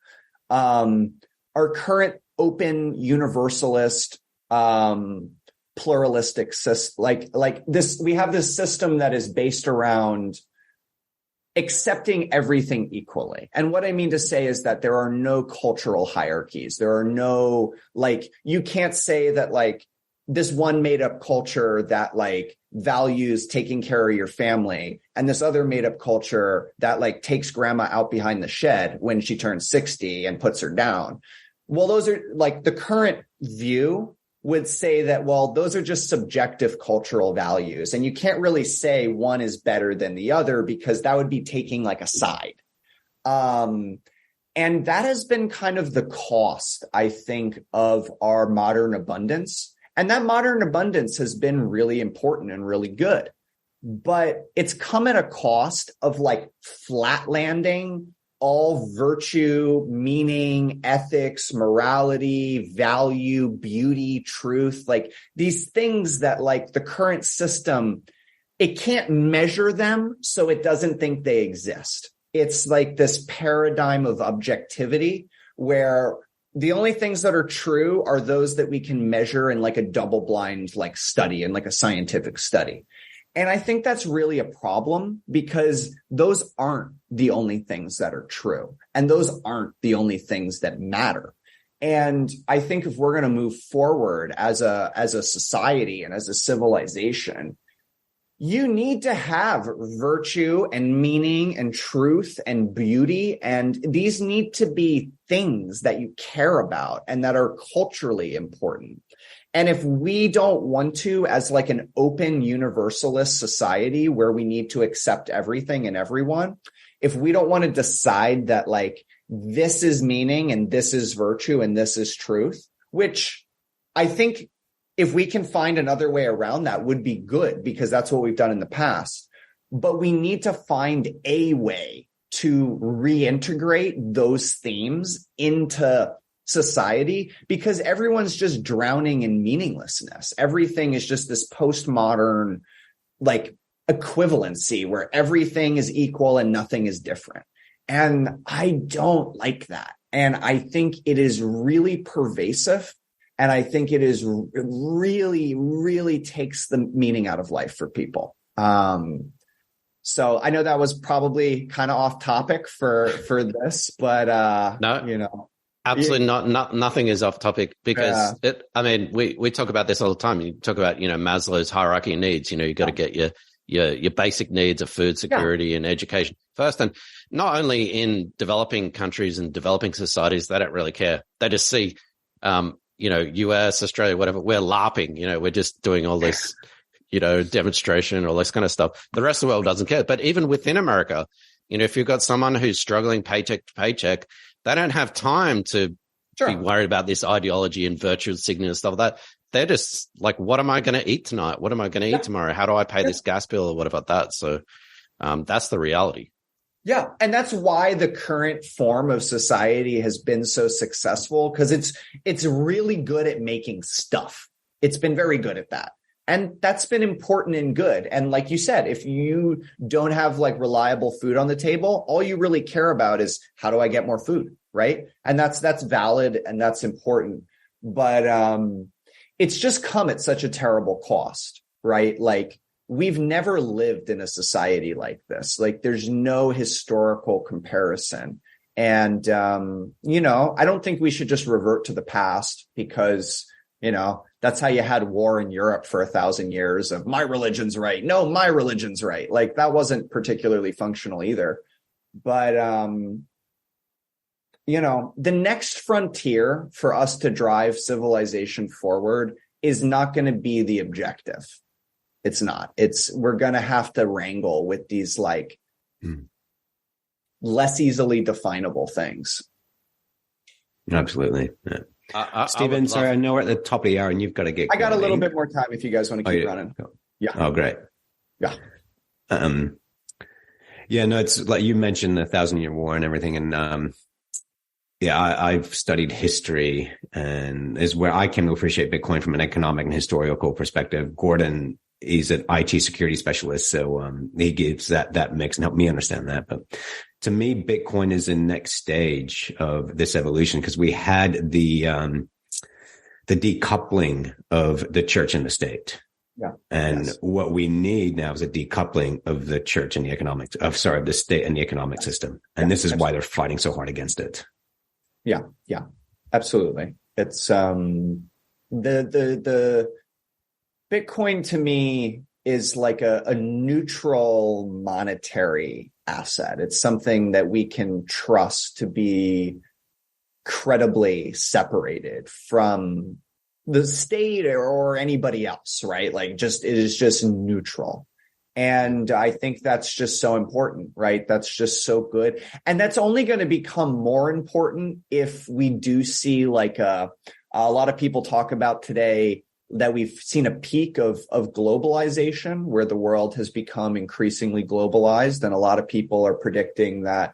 Our current open, universalist, pluralistic system, like this, we have this system that is based around accepting everything equally. And what I mean to say is that there are no cultural hierarchies. There are no, you can't say that this one made up culture that values taking care of your family and this other made up culture that takes grandma out behind the shed when she turns 60 and puts her down. Well, those are like the current view would say that, well, those are just subjective cultural values. And you can't really say one is better than the other because that would be taking like a side. And that has been kind of the cost, I think, of our modern abundance. And that modern abundance has been really important and really good. But it's come at a cost of like flat landing all virtue, meaning, ethics, morality, value, beauty, truth, like these things that like the current system, it can't measure them, so it doesn't think they exist. It's like this paradigm of objectivity where the only things that are true are those that we can measure in like a double blind like study and like a scientific study. And I think that's really a problem because those aren't the only things that are true. And those aren't the only things that matter. And I think if we're going to move forward as a society and as a civilization, you need to have virtue and meaning and truth and beauty. And these need to be things that you care about and that are culturally important. And if we don't want to, as like an open universalist society where we need to accept everything and everyone, if we don't want to decide that like this is meaning and this is virtue and this is truth, which I think if we can find another way around that would be good because that's what we've done in the past. But we need to find a way to reintegrate those themes into society because everyone's just drowning in meaninglessness. Everything is just this postmodern like equivalency where everything is equal and nothing is different. And I don't like that. And I think it is really pervasive. And I think it is really, really takes the meaning out of life for people. So I know that was probably kind of off topic for this, but no, you know. Absolutely not. Nothing is off topic because we talk about this all the time. You talk about, Maslow's hierarchy of needs. You got to get your basic needs of food security and education first. And not only in developing countries and developing societies, they don't really care. They just see, US, Australia, whatever, we're LARPing, we're just doing all this, demonstration, all this kind of stuff. The rest of the world doesn't care. But even within America, if you've got someone who's struggling paycheck to paycheck, they don't have time to be worried about this ideology and virtue signaling and stuff like that. They're just like, what am I going to eat tonight? What am I going to eat tomorrow? How do I pay this gas bill or what about that? So that's the reality. Yeah. And that's why the current form of society has been so successful because it's really good at making stuff. It's been very good at that. And that's been important and good. And like you said, if you don't have like reliable food on the table, all you really care about is how do I get more food, right? And that's valid and that's important. But it's just come at such a terrible cost, right? Like we've never lived in a society like this. Like there's no historical comparison. And, I don't think we should just revert to the past because, that's how you had war in Europe for 1,000 years of my religion's right. No, my religion's right. Like that wasn't particularly functional either. But, the next frontier for us to drive civilization forward is not going to be the objective. It's not. We're going to have to wrangle with these like less easily definable things. Absolutely. Yeah. Stephen, sorry, I know we're at the top of the hour and you've got to get going. I got a little bit more time if you guys want to keep running. Yeah. Oh, great. Yeah. It's like you mentioned the 1,000-Year War and everything. And I've studied history and is where I can appreciate Bitcoin from an economic and historical perspective. Gordon, he's an IT security specialist. So he gives that mix and helped me understand that. But to me, Bitcoin is the next stage of this evolution because we had the decoupling of the church and the state. Yeah. And what we need now is a decoupling of the church and of the state and the economic system. And this is why they're fighting so hard against it. Yeah. Yeah, absolutely. It's, the Bitcoin to me is like a neutral monetary asset. It's something that we can trust to be credibly separated from the state or anybody else, right? Like it is just neutral. And I think that's just so important, right? That's just so good. And that's only going to become more important if we do see like a lot of people talk about today that we've seen a peak of globalization where the world has become increasingly globalized. And a lot of people are predicting that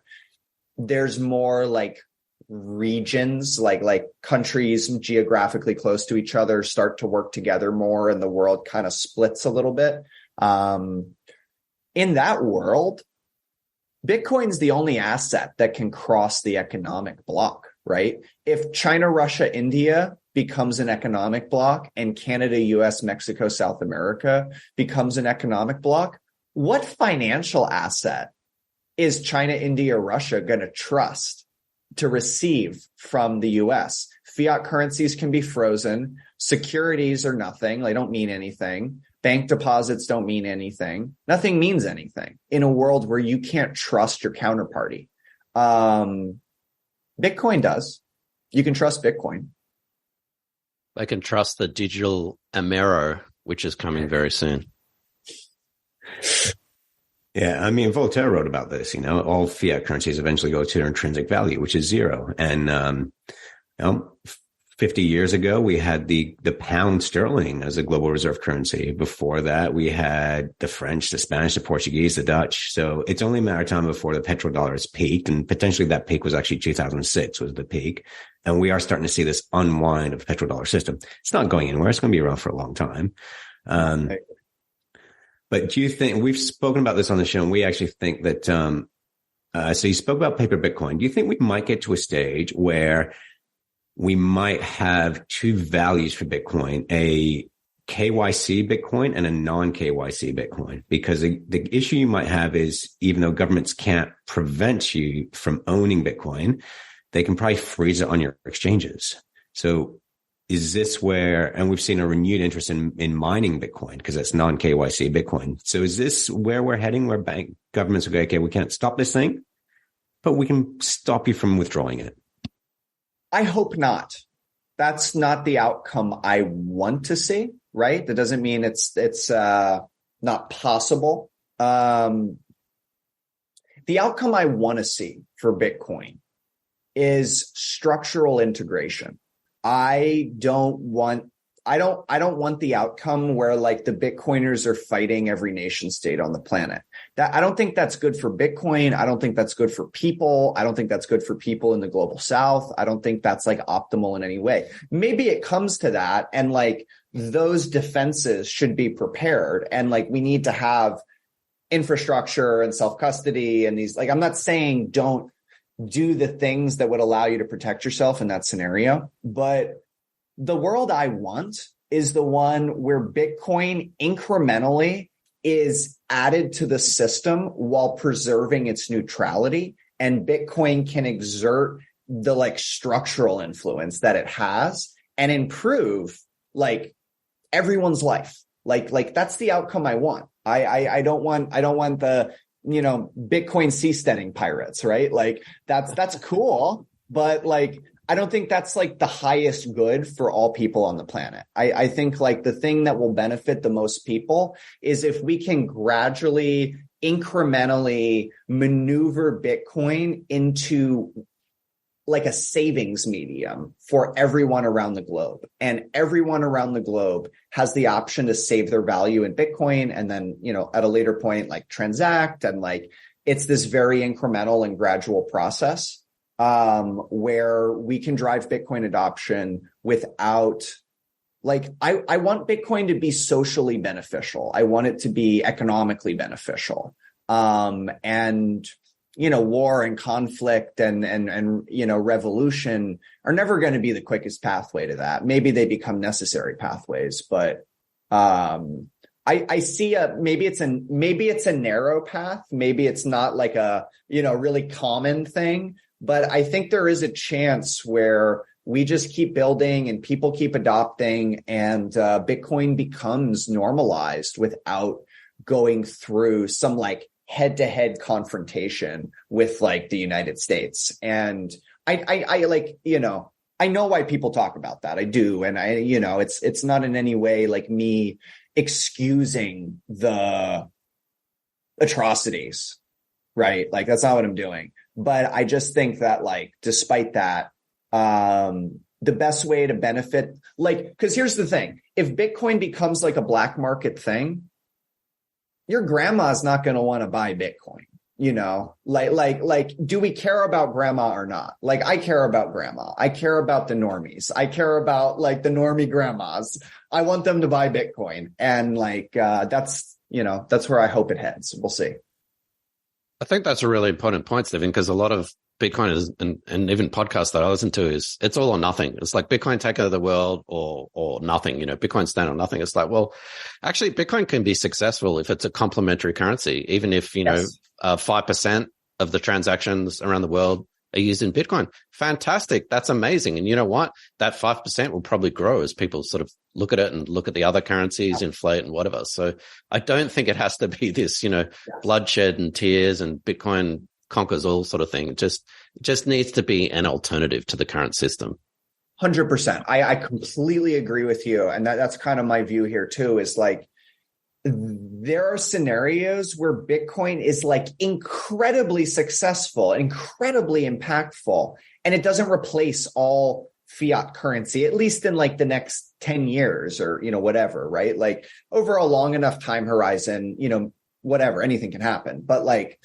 there's more like regions, like countries geographically close to each other start to work together more and the world kind of splits a little bit. In that world, Bitcoin's the only asset that can cross the economic block, right? If China, Russia, India becomes an economic block and Canada, US, Mexico, South America becomes an economic block, what financial asset is China, India, Russia going to trust to receive from the US? Fiat currencies can be frozen. Securities are nothing. They don't mean anything. Bank deposits don't mean anything. Nothing means anything in a world where you can't trust your counterparty. Bitcoin does. You can trust Bitcoin. I can trust the digital Amero, which is coming very soon. Yeah, I mean, Voltaire wrote about this, all fiat currencies eventually go to their intrinsic value, which is zero. And, 50 years ago, we had the pound sterling as a global reserve currency. Before that, we had the French, the Spanish, the Portuguese, the Dutch. So it's only a matter of time before the petrodollar has peaked. And potentially that peak was actually 2006 was the peak. And we are starting to see this unwind of the petrodollar system. It's not going anywhere. It's going to be around for a long time. But do you think, we've spoken about this on the show, and we actually think that, so you spoke about paper Bitcoin. Do you think we might get to a stage where we might have two values for Bitcoin, a KYC Bitcoin and a non-KYC Bitcoin? Because the issue you might have is, even though governments can't prevent you from owning Bitcoin, they can probably freeze it on your exchanges. So is this where, and we've seen a renewed interest in mining Bitcoin because it's non-KYC Bitcoin. So is this where we're heading, where governments will go, okay, we can't stop this thing, but we can stop you from withdrawing it? I hope not. That's not the outcome I want to see, right? That doesn't mean it's not possible. The outcome I want to see for Bitcoin is structural integration. I don't want the outcome where like the Bitcoiners are fighting every nation state on the planet. I don't think that's good for Bitcoin. I don't think that's good for people. I don't think that's good for people in the global South. I don't think that's like optimal in any way. Maybe it comes to that, and like those defenses should be prepared, and like we need to have infrastructure and self-custody and these, like, I'm not saying don't do the things that would allow you to protect yourself in that scenario. But the world I want is the one where Bitcoin incrementally is added to the system while preserving its neutrality. And Bitcoin can exert the like structural influence that it has and improve like everyone's life. Like that's the outcome I want. I don't want the, Bitcoin seasteading pirates, right? Like that's cool, but like, I don't think that's like the highest good for all people on the planet. I think like the thing that will benefit the most people is if we can gradually, incrementally maneuver Bitcoin into like a savings medium for everyone around the globe. And everyone around the globe has the option to save their value in Bitcoin and then, at a later point, like transact. And like, it's this very incremental and gradual process where we can drive Bitcoin adoption without like, I want Bitcoin to be socially beneficial. I want it to be economically beneficial. War and conflict and revolution are never going to be the quickest pathway to that. Maybe they become necessary pathways, but I see maybe it's a narrow path. Maybe it's not like a, really common thing, but I think there is a chance where we just keep building and people keep adopting and Bitcoin becomes normalized without going through some like head-to-head confrontation with like the United States. And I like, I know why people talk about that. I do. And it's not in any way like me excusing the atrocities, right? Like that's not what I'm doing. But I just think that like, despite that, the best way to benefit, like, because here's the thing, if Bitcoin becomes like a black market thing, your grandma's not going to want to buy Bitcoin, like, do we care about grandma or not? Like, I care about grandma. I care about the normies. I care about like the normie grandmas. I want them to buy Bitcoin. And like, that's where I hope it heads. We'll see. I think that's a really important point, Stephen, because a lot of Bitcoiners and even podcasts that I listen to it's all or nothing. It's like Bitcoin take over the world or nothing, Bitcoin stand or nothing. It's like, well, actually Bitcoin can be successful if it's a complementary currency, even if, 5% of the transactions around the world are used in Bitcoin. Fantastic. That's amazing. And you know what? That 5% will probably grow as people sort of look at it and look at the other currencies, inflate and whatever. So I don't think it has to be this, bloodshed and tears and Bitcoin conquers all sort of thing. It just needs to be an alternative to the current system. 100%. I completely agree with you. And that's kind of my view here too, is like, there are scenarios where Bitcoin is like incredibly successful, incredibly impactful, and it doesn't replace all fiat currency, at least in like the next 10 years or, whatever, right? Like over a long enough time horizon, whatever, anything can happen. But like,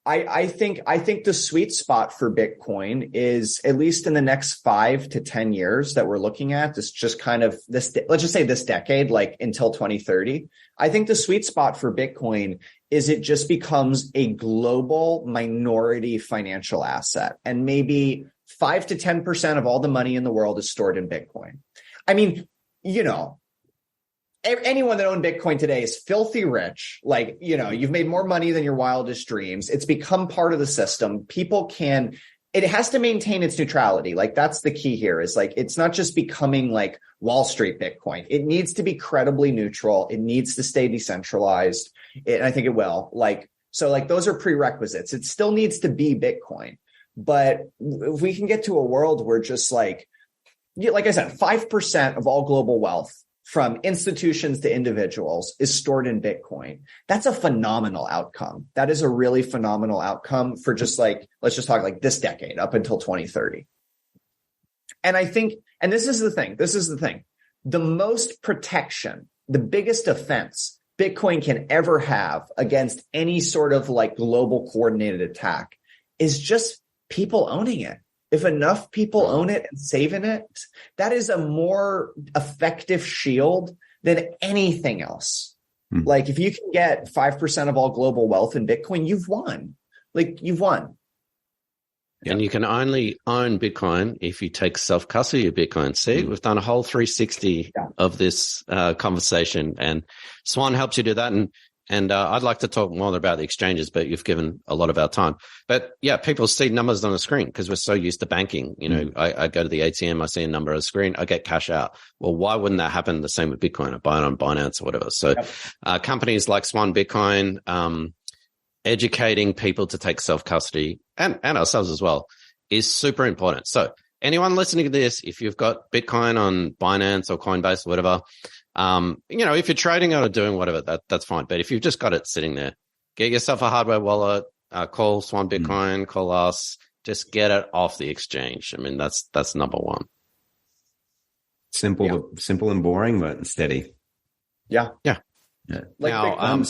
I think the sweet spot for Bitcoin is at least in the next 5 to 10 years that we're looking at. This just kind of let's just say this decade, like until 2030. I think the sweet spot for Bitcoin is it just becomes a global minority financial asset, and maybe 5 to 10% of all the money in the world is stored in Bitcoin. I mean, anyone that owned Bitcoin today is filthy rich. Like, you've made more money than your wildest dreams. It's become part of the system. It has to maintain its neutrality. Like that's the key here, is like, it's not just becoming like Wall Street Bitcoin. It needs to be credibly neutral. It needs to stay decentralized. And I think it will. So those are prerequisites. It still needs to be Bitcoin. But if we can get to a world where just like I said, 5% of all global wealth from institutions to individuals is stored in Bitcoin, that's a phenomenal outcome. That is a really phenomenal outcome for just like, let's just talk like this decade up until 2030. And I think, and this is the thing, the most protection, the biggest offense Bitcoin can ever have against any sort of like global coordinated attack is just people owning it. If enough people own it and save in it, that is a more effective shield than anything else. Like if you can get 5% of all global wealth in Bitcoin, you've won. Like you've won. And you can only own Bitcoin if you take self-custody of Bitcoin. See, we've done a whole 360 of this conversation, and Swan helps you do that. And I'd like to talk more about the exchanges, but you've given a lot of our time. But yeah, people see numbers on the screen because we're so used to banking. I go to the ATM, I see a number on the screen, I get cash out. Well, why wouldn't that happen the same with Bitcoin? I buy it on Binance or whatever. So companies like Swan Bitcoin, educating people to take self-custody and ourselves as well is super important. So anyone listening to this, if you've got Bitcoin on Binance or Coinbase or whatever, if you're trading it or doing whatever, that's fine. But if you've just got it sitting there, get yourself a hardware wallet, call Swan Bitcoin, call us, just get it off the exchange. I mean, that's number one. Simple and boring, but steady. Yeah. Like now,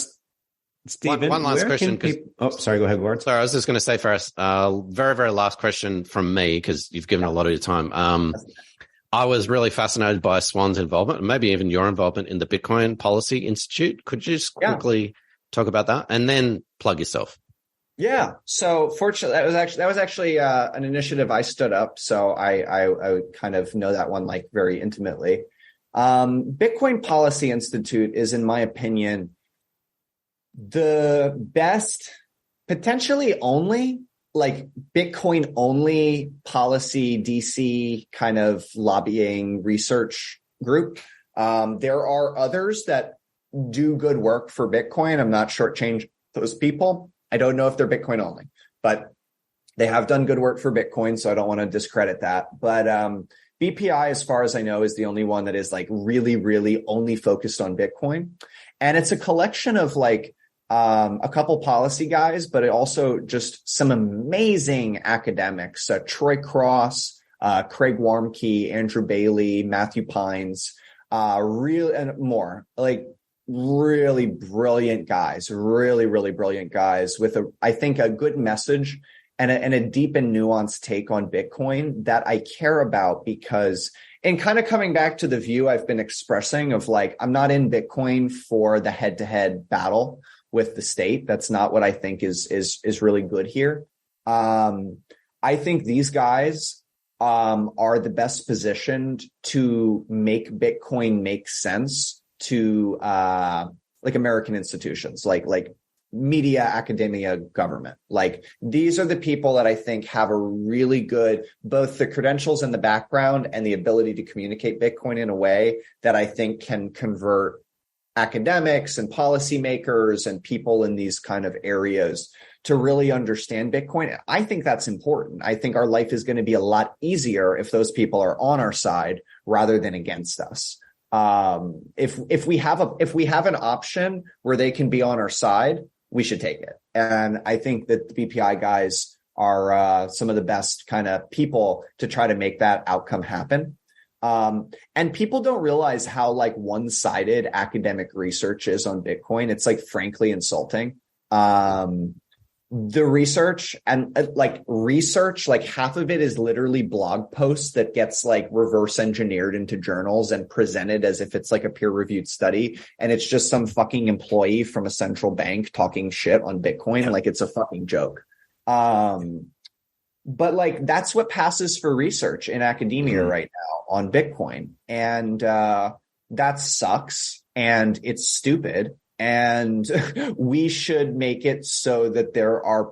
Stephen, one last question. Sorry, go ahead, Ward. Sorry, I was just going to say first, very, very last question from me, because you've given a lot of your time. I was really fascinated by Swan's involvement, and maybe even your involvement in the Bitcoin Policy Institute. Could you just quickly talk about that and then plug yourself? Yeah. So fortunately, that was actually an initiative I stood up. So I kind of know that one like very intimately. Bitcoin Policy Institute is, in my opinion, the best, potentially only, like Bitcoin only policy DC kind of lobbying research group. There are others that do good work for Bitcoin. I'm not shortchanging those people. I don't know if they're Bitcoin only, but They have done good work for Bitcoin, so I don't want to discredit that. But BPI, as far as I know, is the only one that is like really, really only focused on Bitcoin. And it's a collection of like a couple policy guys, but it also just some amazing academics, Troy Cross, Craig Warmke, Andrew Bailey, Matthew Pines, and more, like really brilliant guys, really, really brilliant guys with I think a good message and a deep and nuanced take on Bitcoin that I care about, because, and kind of coming back to the view I've been expressing of like, I'm not in Bitcoin for the head-to-head battle with the state. That's not what I think is really good here. I think these guys are the best positioned to make Bitcoin make sense to like American institutions, like media, academia, government. Like these are the people that I think have a really good, both the credentials and the background and the ability to communicate Bitcoin in a way that I think can convert academics and policymakers and people in these kind of areas to really understand Bitcoin. I think that's important. I think our life is going to be a lot easier if those people are on our side rather than against us. If we have an option where they can be on our side, we should take it. And I think that the BPI guys are some of the best kind of people to try to make that outcome happen. And people don't realize how like one-sided academic research is on Bitcoin. It's like frankly insulting. The research and like half of it is literally blog posts that gets like reverse engineered into journals and presented as if it's like a peer reviewed study. And it's just some fucking employee from a central bank talking shit on Bitcoin. Like it's a fucking joke. But like, that's what passes for research in academia right now on Bitcoin. And, that sucks and it's stupid. And we should make it so that there are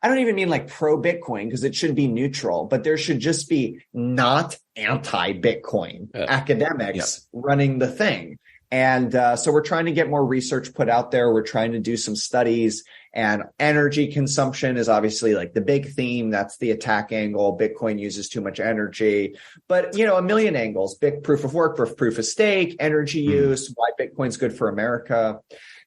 I don't even mean like pro Bitcoin because it should be neutral, but there should just be not anti-Bitcoin academics running the thing. And so we're trying to get more research put out there. We're trying to do some studies, and energy consumption is obviously like the big theme. That's the attack angle. Bitcoin uses too much energy, but you know, a million angles, big proof of work, proof of stake, energy use, why Bitcoin's good for America.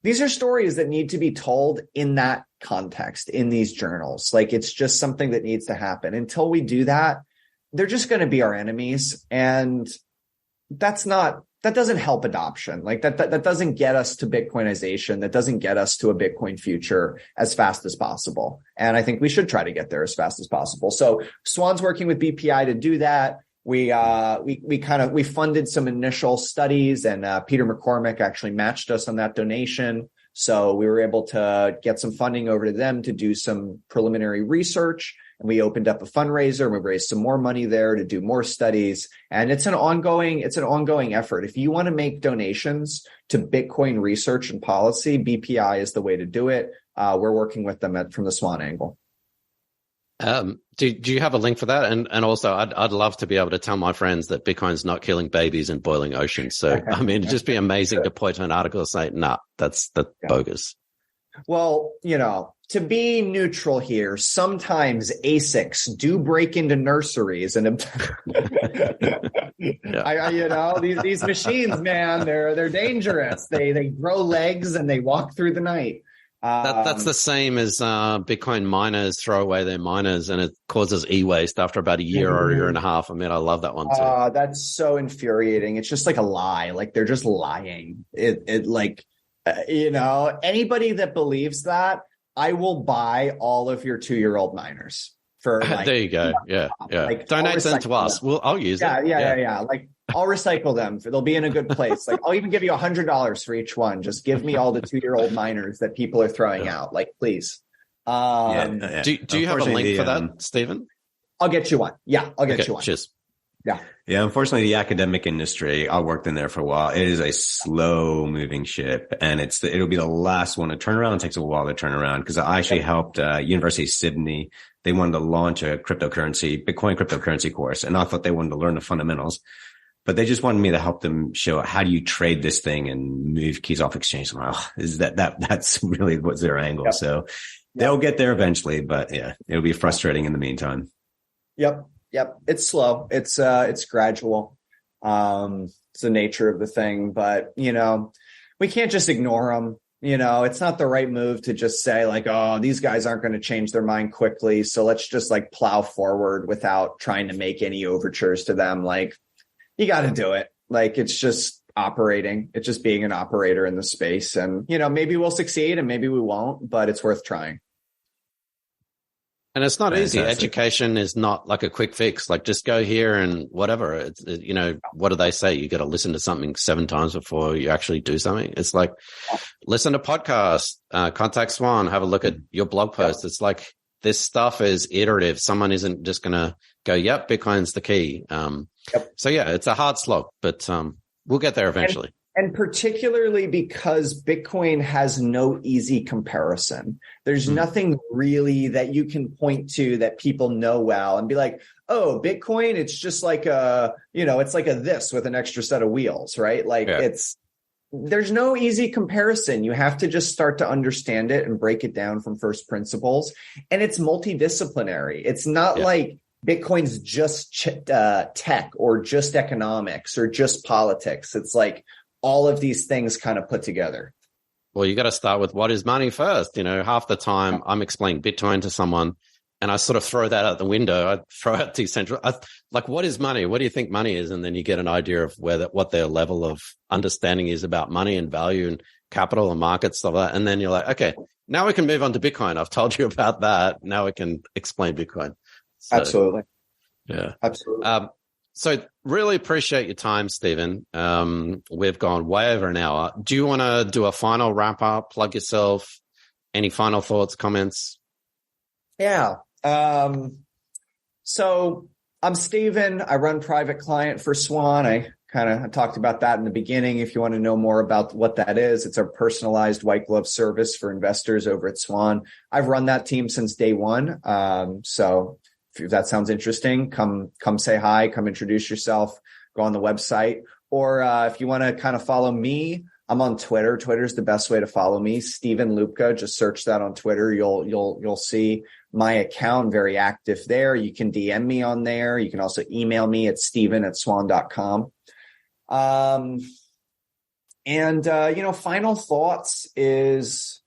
These are stories that need to be told in that context, in these journals. Like it's just something that needs to happen. Until we do that, they're just going to be our enemies. And that doesn't help adoption. Like that doesn't get us to Bitcoinization. That doesn't get us to a Bitcoin future as fast as possible. And I think we should try to get there as fast as possible. So Swan's working with BPI to do that. We funded some initial studies, and Peter McCormick actually matched us on that donation. So we were able to get some funding over to them to do some preliminary research. And we opened up a fundraiser and we raised some more money there to do more studies. And it's an ongoing effort. If you want to make donations to Bitcoin research and policy, BPI is the way to do it. We're working with them from the Swan angle. Do you have a link for that? And also I'd love to be able to tell my friends that Bitcoin's not killing babies in boiling oceans. So, I mean, it'd just be amazing to point to an article and say, nah, that's bogus. Well, you know, to be neutral here, sometimes ASICs do break into nurseries and these machines, man, they're dangerous. They grow legs and they walk through the night. That's the same as Bitcoin miners throw away their miners, and it causes e-waste after about a year or a year and a half. I mean, I love that one too. That's so infuriating. It's just like a lie. Like they're just lying. Anybody that believes that, I will buy all of your 2-year-old miners for like, there you go. Yeah. Like, donate them to us. I'll use it. Yeah. Like I'll recycle them. They'll be in a good place. Like I'll even give you $100 for each one. Just give me all the 2-year-old miners that people are throwing out. Like, please. Do you have a link for that, Stephen? I'll get you one. Yeah, I'll get you one. Cheers. Yeah. Unfortunately, the academic industry, I worked in there for a while. It is a slow moving ship, and it'll be the last one to turn around. It takes a while to turn around, because I actually helped University of Sydney. They wanted to launch a Bitcoin cryptocurrency course, and I thought they wanted to learn the fundamentals. But they just wanted me to help them show how do you trade this thing and move keys off exchange. That's really what's their angle. Yep. So They'll get there eventually, but yeah, it'll be frustrating in the meantime. Yep. It's slow. It's gradual. It's the nature of the thing, but we can't just ignore them. It's not the right move to just say like, oh, these guys aren't going to change their mind quickly, so let's just like plow forward without trying to make any overtures to them. Like, you got to do it. Like, it's just operating. It's just being an operator in the space. And, maybe we'll succeed and maybe we won't, but it's worth trying. And it's not easy. Education is not like a quick fix. Like, just go here and whatever. It's, what do they say? You got to listen to something 7 times before you actually do something. It's like, listen to podcasts, contact Swan, have a look at your blog post. It's like, this stuff is iterative. Someone isn't just going to go, yep, Bitcoin's the key. So yeah, it's a hard slog, but we'll get there eventually. And particularly because Bitcoin has no easy comparison. There's nothing really that you can point to that people know well and be like, oh, Bitcoin, it's just like it's like a this with an extra set of wheels, right? Like there's no easy comparison. You have to just start to understand it and break it down from first principles. And it's multidisciplinary. It's not like Bitcoin's just tech or just economics or just politics. It's like all of these things kind of put together. Well, you got to start with what is money first. Half the time I'm explaining Bitcoin to someone and I sort of throw that out the window. I throw out like, what is money? What do you think money is? And then you get an idea of what their level of understanding is about money and value and capital and markets, stuff like that. And then you're like, okay, now we can move on to Bitcoin. I've told you about that. Now we can explain Bitcoin. So, absolutely. Yeah. Absolutely. So really appreciate your time, Stephen. We've gone way over an hour. Do you want to do a final wrap up, plug yourself? Any final thoughts, comments? Yeah. So I'm Stephen. I run private client for Swan. I talked about that in the beginning. If you want to know more about what that is, it's our personalized white glove service for investors over at Swan. I've run that team since day one. So if that sounds interesting, come say hi, come introduce yourself, go on the website. Or if you want to kind of follow me, I'm on Twitter. Twitter's the best way to follow me. Stephen Lubka, just search that on Twitter. You'll see my account, very active there. You can DM me on there. You can also email me at steven@swan.com. Final thoughts is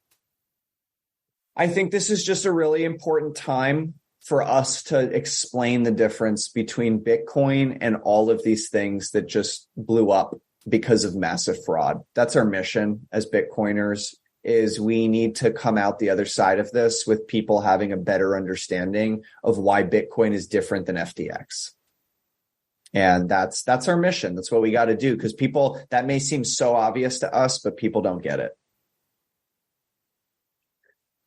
I think this is just a really important time for us to explain the difference between Bitcoin and all of these things that just blew up because of massive fraud. That's our mission as Bitcoiners, is we need to come out the other side of this with people having a better understanding of why Bitcoin is different than FTX. And that's our mission. That's what we got to do, because that may seem so obvious to us, but people don't get it.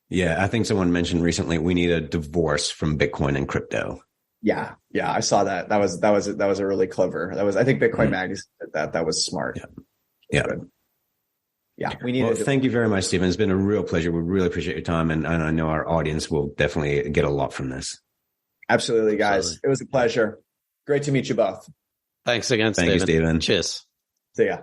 Yeah, I think someone mentioned recently we need a divorce from Bitcoin and crypto. Yeah, I saw that. That was a really clever. I think Bitcoin Magazine did that. That was smart. Yeah. Good. Yeah, we need. Well, thank you very much, Stephen. It's been a real pleasure. We really appreciate your time, and I know our audience will definitely get a lot from this. Absolutely, guys. It was a pleasure. Great to meet you both. Thanks again, Thank you, Stephen. Cheers. See ya.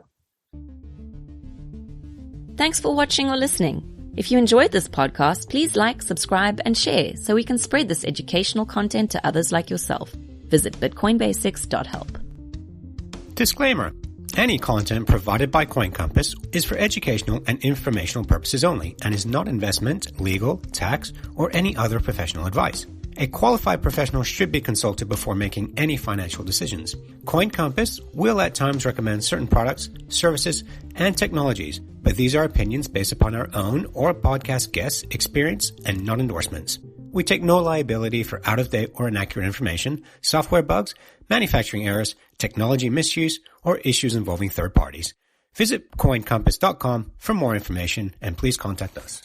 Thanks for watching or listening. If you enjoyed this podcast, please like, subscribe, and share so we can spread this educational content to others like yourself. Visit bitcoinbasics.help. Disclaimer. Any content provided by Coin Compass is for educational and informational purposes only and is not investment, legal, tax, or any other professional advice. A qualified professional should be consulted before making any financial decisions. Coin Compass will at times recommend certain products, services, and technologies, but these are opinions based upon our own or podcast guests' experience and not endorsements. We take no liability for out-of-date or inaccurate information, software bugs, manufacturing errors, technology misuse, or issues involving third parties. Visit coincompass.com for more information and please contact us.